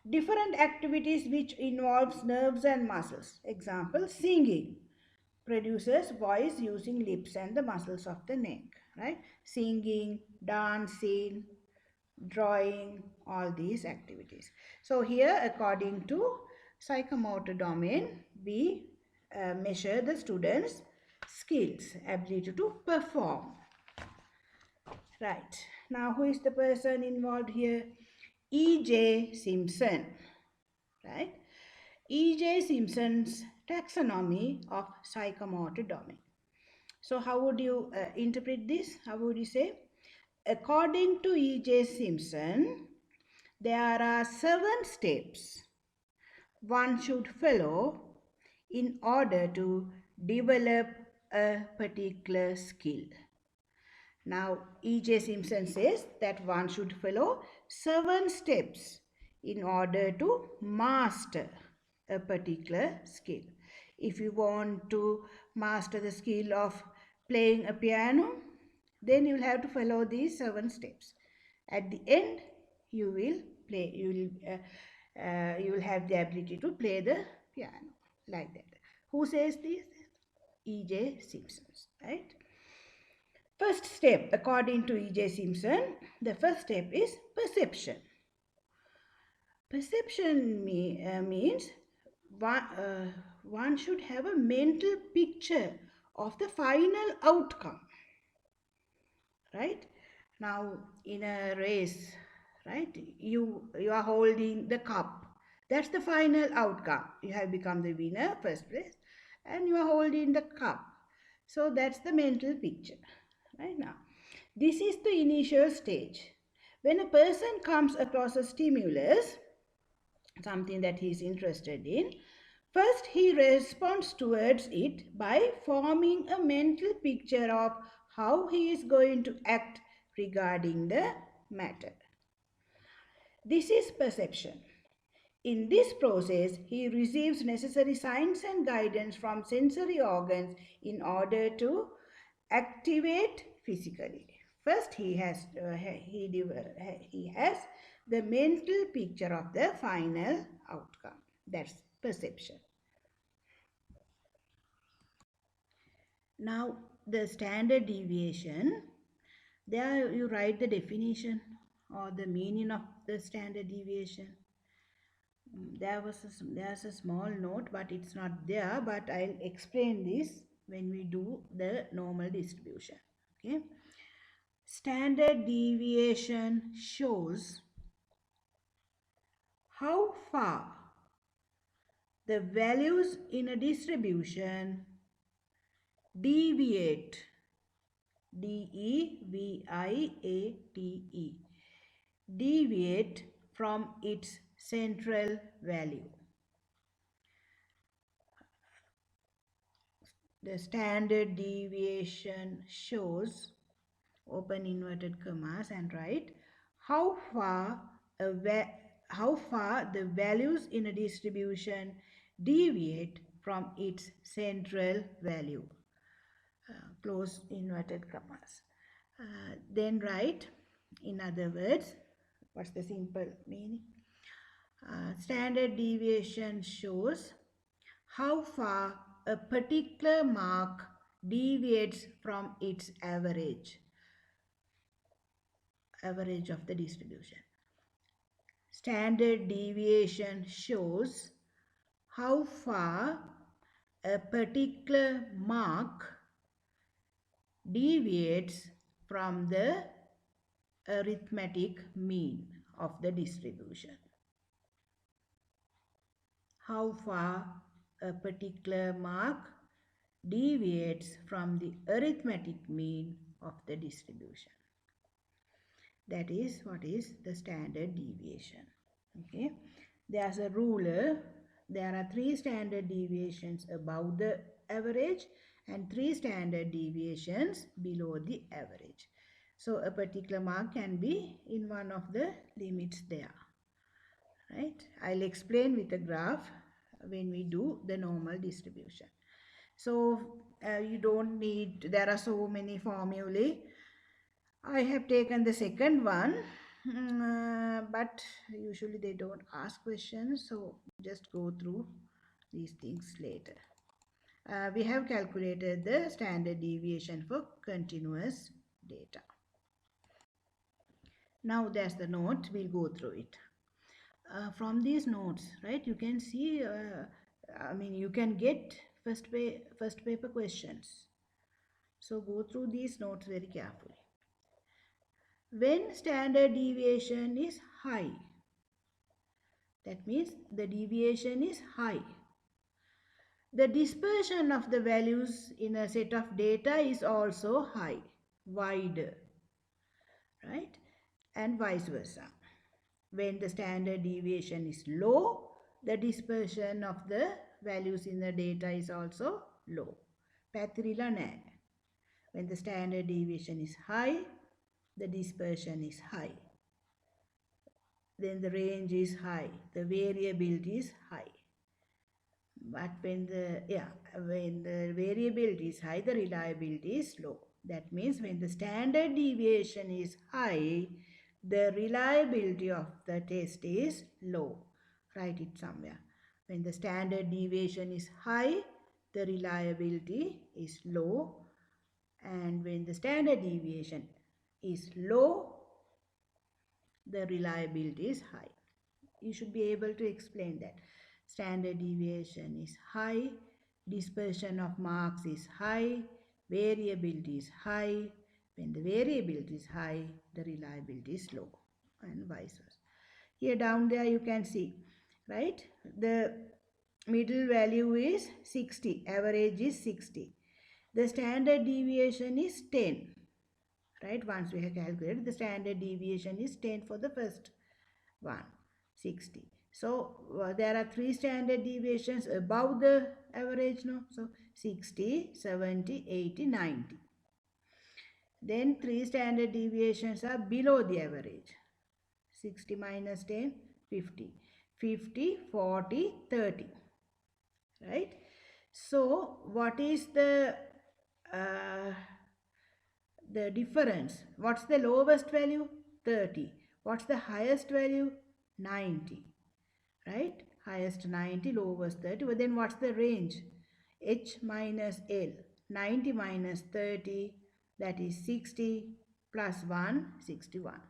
Different activities which involves nerves and muscles. Example, singing produces voice using lips and the muscles of the neck, right? Singing, dancing, drawing, all these activities. So here, according to psychomotor domain, we measure the students' skills, ability to perform. Right. Now, who is the person involved here? E.J. Simpson. Right. E.J. Simpson's taxonomy of psychomotor domain. So, how would you interpret this? How would you say? According to E.J. Simpson, there are 7 steps one should follow in order to develop a particular skill. Now, E.J. Simpson says that one should follow 7 steps in order to master a particular skill. If you want to master the skill of playing a piano, then you will have to follow these 7 steps. At the end, you will you will have the ability to play the piano like that. Who says this? E.J. Simpson, right? First step, according to E.J. Simpson, the first step is perception. Perception means one should have a mental picture of the final outcome. Right? Now, in a race, right, you are holding the cup. That's the final outcome. You have become the winner, first place, and you are holding the cup. So that's the mental picture. Right now, this is the initial stage. When a person comes across a stimulus, something that he is interested in, first he responds towards it by forming a mental picture of how he is going to act regarding the matter. This is perception. In this process, he receives necessary signs and guidance from sensory organs in order to activate physically. First, he has the mental picture of the final outcome. That's perception. Now, the standard deviation. There you write the definition or the meaning of the standard deviation. There's a small note, but it's not there, but I'll explain this when we do the normal distribution. Okay, standard deviation shows how far the values in a distribution deviate, deviate, deviate from its central value. The standard deviation shows, open inverted commas and write, how far the values in a distribution deviate from its central value. Close inverted commas. Then write, in other words, what's the simple meaning? Standard deviation shows how far a particular mark deviates from its average of the distribution. Standard deviation shows how far a particular mark deviates from the arithmetic mean of the distribution. How far a particular mark deviates from the arithmetic mean of the distribution. That is what is the standard deviation. Okay, there's a ruler. There are 3 standard deviations above the average and 3 standard deviations below the average. So a particular mark can be in one of the limits there. Right? I'll explain with a graph when we do the normal distribution. So you don't need, there are so many formulae. I have taken the second one, but usually they don't ask questions, so just go through these things later. We have calculated the standard deviation for continuous data. Now there's the note, we'll go through it. From these notes, right, you can see, you can get first paper questions. So go through these notes very carefully. When standard deviation is high, that means the deviation is high. The dispersion of the values in a set of data is also high, wider, right? And vice versa. When the standard deviation is low, the dispersion of the values in the data is also low. Pathirila nai. When the standard deviation is high, the dispersion is high. Then the range is high, the variability is high. But when the variability is high, the reliability is low. That means when the standard deviation is high, the reliability of the test is low. Write it somewhere. When the standard deviation is high, the reliability is low. And when the standard deviation is low, the reliability is high. You should be able to explain that. Standard deviation is high, dispersion of marks is high, variability is high. When the variability is high, the reliability is low, and vice versa. Here down there you can see, right? The middle value is 60, average is 60. The standard deviation is 10. Right, once we have calculated, the standard deviation is 10 for the first one, 60. So there are 3 standard deviations above the average, no? So 60, 70, 80, 90. Then 3 standard deviations are below the average. 60 minus 10, 50. 50, 40, 30. Right? So what is the difference? What's the lowest value? 30. What's the highest value? 90. Right? Highest 90, lowest 30. But then what's the range? H minus L. 90 minus 30, that is 60, plus 1, 61.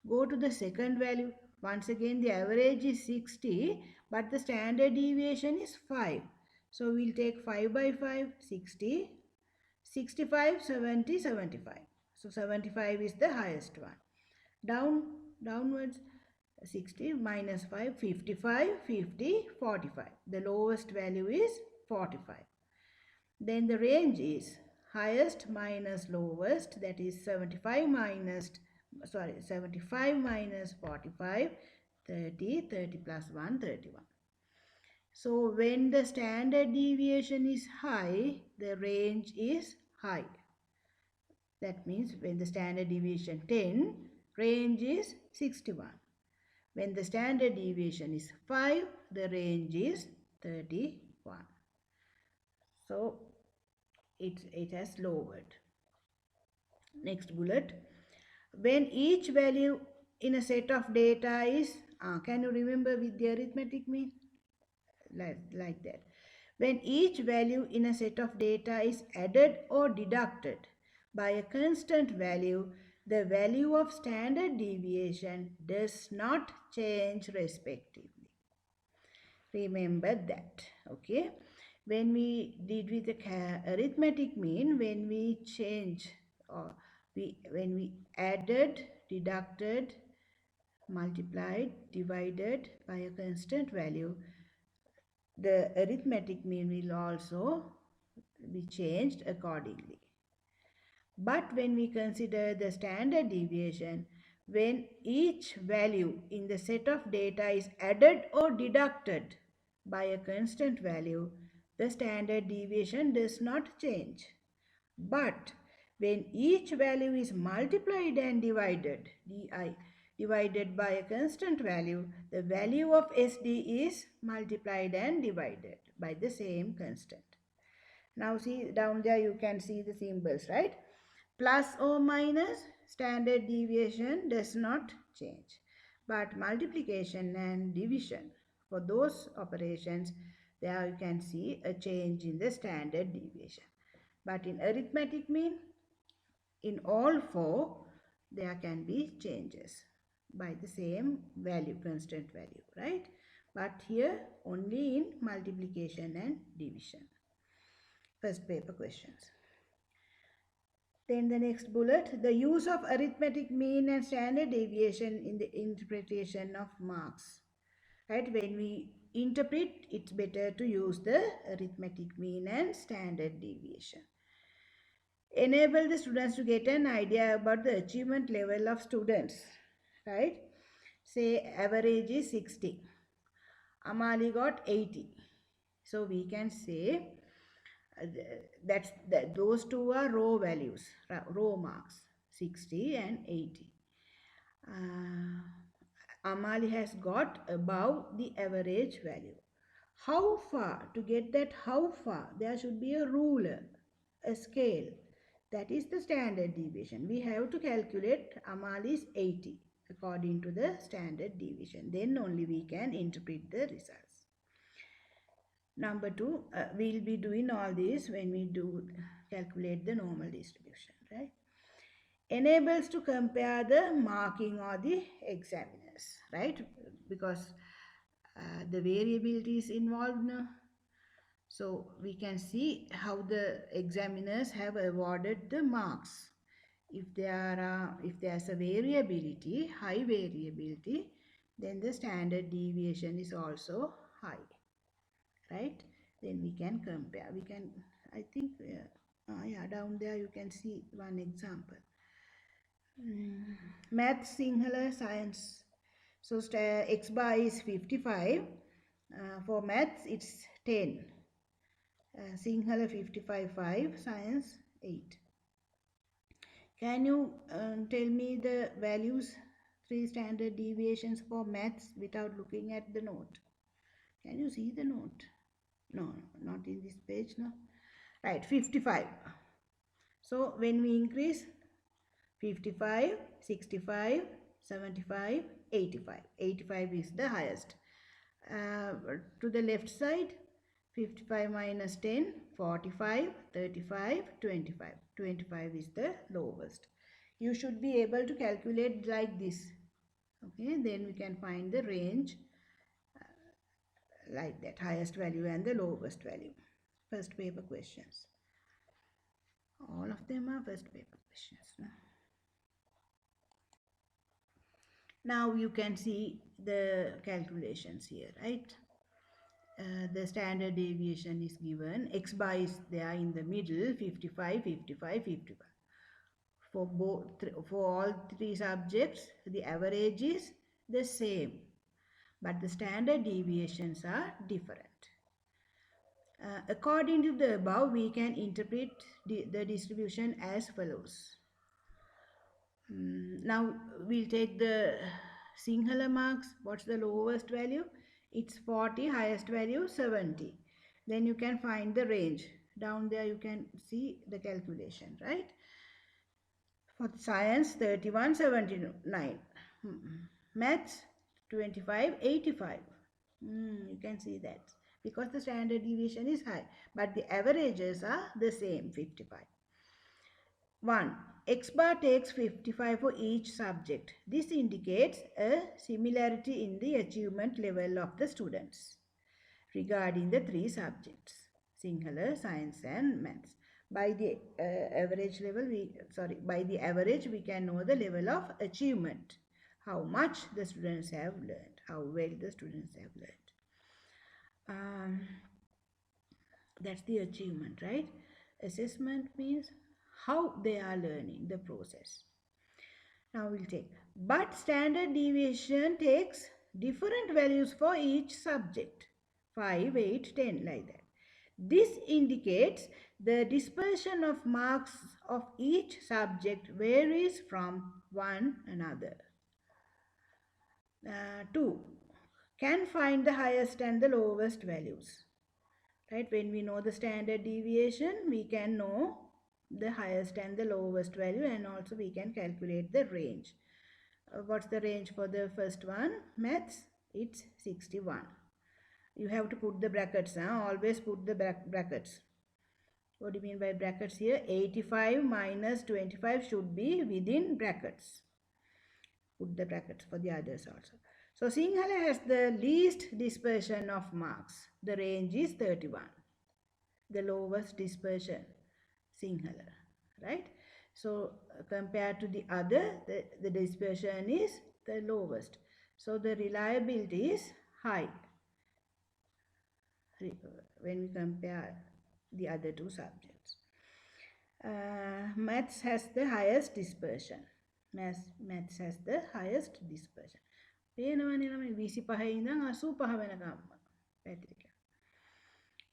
Go to the second value. Once again, the average is 60, but the standard deviation is 5. So we'll take 5 by 5, 60. 65, 70, 75. So 75 is the highest one. Downwards, 60 minus 5, 55, 50, 45. The lowest value is 45. Then the range is highest minus lowest, that is 75 minus 45, 30, 30 plus 1, 31. So when the standard deviation is high, the range is high. That means when the standard deviation 10, range is 61. When the standard deviation is 5, the range is 31. So it has lowered. Next bullet. When each value in a set of data is, can you remember with the arithmetic mean? Like that. When each value in a set of data is added or deducted by a constant value, the value of standard deviation does not change respectively. Remember that. Okay. When we did with the arithmetic mean, when we change or when we added, deducted, multiplied, divided by a constant value, the arithmetic mean will also be changed accordingly. But when we consider the standard deviation, when each value in the set of data is added or deducted by a constant value, the standard deviation does not change. But when each value is multiplied and divided, divided by a constant value, the value of SD is multiplied and divided by the same constant. Now see down there you can see the symbols, right? Plus or minus, standard deviation does not change. But multiplication and division, for those operations, there you can see a change in the standard deviation. But in arithmetic mean, in all four, there can be changes by the same value, constant value, right? But here only in multiplication and division. First paper questions. Then the next bullet, the use of arithmetic mean and standard deviation in the interpretation of marks. Right? When we interpret, it's better to use the arithmetic mean and standard deviation. Enable the students to get an idea about the achievement level of students. Right? Say average is 60. Amali got 80. So we can say those two are raw values, raw marks, 60 and 80. Amali has got above the average value. How far? To get that how far, there should be a ruler, a scale. That is the standard deviation. We have to calculate Amali's 80 according to the standard deviation. Then only we can interpret the results. Number 2, we'll be doing all this when we do calculate the normal distribution, right? Enables to compare the marking or the examiners, right? Because the variability is involved now. So we can see how the examiners have awarded the marks. If there's a variability, high variability, then the standard deviation is also high. Right, then we can compare. We can, I think, yeah, down there you can see one example. Math, Sinhala, science. So x bar is 55. For maths it's 10. Sinhala 55.5, science 8. Can you tell me the values, 3 standard deviations for maths without looking at the note? Can you see the note? No, not in this page, no. Right, 55. So when we increase 55, 65, 75, 85. 85 is the highest. To the left side, 55 minus 10, 45, 35, 25. 25 is the lowest. You should be able to calculate like this. Okay, then we can find the range like that, highest value and the lowest value. First paper questions. All of them are first paper questions. Now you can see the calculations here, right? The standard deviation is given. X bar is there in the middle, 55, 55, 55. For all three subjects, the average is the same, but the standard deviations are different. According to the above, we can interpret the distribution as follows. Now we'll take the Sinhala marks. What's the lowest value? It's 40, highest value 70. Then you can find the range. Down there you can see the calculation, right? For science 31, 79. Maths 25, 85. You can see that. Because the standard deviation is high, but the averages are the same, 55. 1. X bar takes 55 for each subject. This indicates a similarity in the achievement level of the students regarding the three subjects, Sinhala, Science and Maths. By the by the average we can know the level of achievement, how much the students have learned, how well the students have learned. That's the achievement, right? Assessment means how they are learning the process. Now we'll take, but standard deviation takes different values for each subject, 5, 8, 10, like that. This indicates the dispersion of marks of each subject varies from one another. 2. Can find the highest and the lowest values. Right, when we know the standard deviation, we can know the highest and the lowest value, and also we can calculate the range. What's the range for the first one? Maths, it's 61. You have to put the brackets, always put the brackets. What do you mean by brackets here? 85 minus 25 should be within brackets. Put the brackets for the others also. So Sinhala has the least dispersion of marks. The range is 31. The lowest dispersion, Sinhala, right? So compared to the other, the dispersion is the lowest. So the reliability is high when we compare the other two subjects. Maths has the highest dispersion. Maths has the highest dispersion.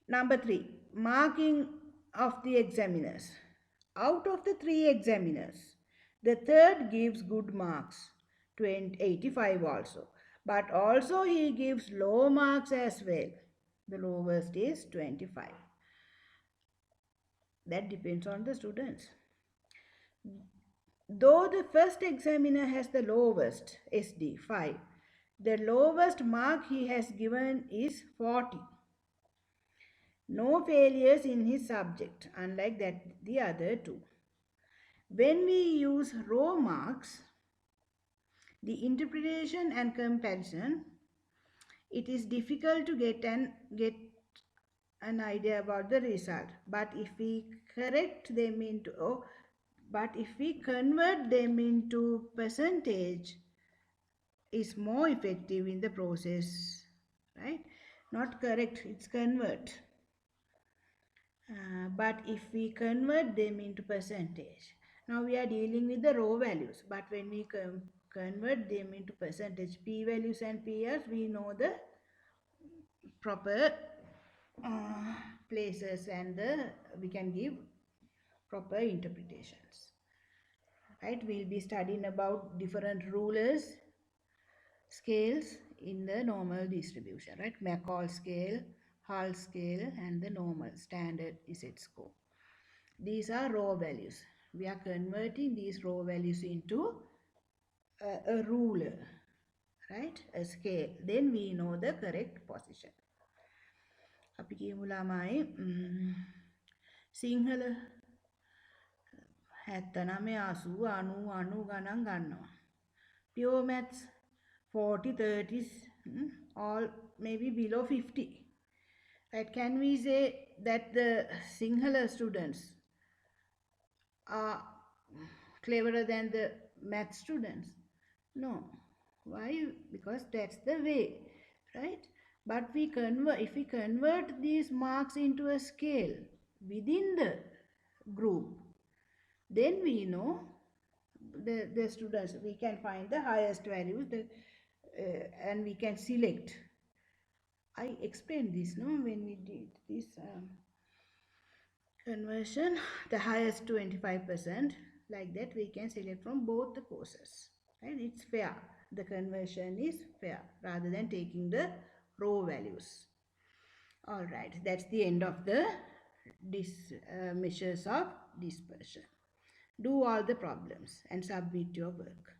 Number 3, marking of the examiners. Out of the 3 examiners, the third gives good marks, 85 also. But also he gives low marks as well. The lowest is 25. That depends on the students. Though the first examiner has the lowest SD 5, the lowest mark he has given is 40. No failures in his subject, unlike that the other two. When we use raw marks, the interpretation and comparison, it is difficult to get an idea about the result. But if we correct them into, but if we convert them into percentage, is more effective in the process, right? Not correct, it's convert. But if we convert them into percentage, now we are dealing with the raw values, but when we convert them into percentage, p values and prs, we know the proper places, and we can give proper interpretations, right? We'll be studying about different rulers, scales in the normal distribution, right? McCall scale, Hull scale, and the normal standard Z score. These are raw values. We are converting these raw values into a ruler, right? A scale. Then we know the correct position. අපි කියමු ළමයි සිංහල 79 80 90 ගණන් ගන්නවා. Pure maths 40 30s, all maybe below 50. Right? Can we say that the Sinhala students are cleverer than the math students? No. Why? Because that's the way, right? But if we convert these marks into a scale within the group, then we know the students, we can find the highest values, and we can select. I explained this, no, when we did this conversion, the highest 25%, like that we can select from both the courses, right? It's fair. The conversion is fair rather than taking the raw values. All right, that's the end of the measures of dispersion. Do all the problems and submit your work.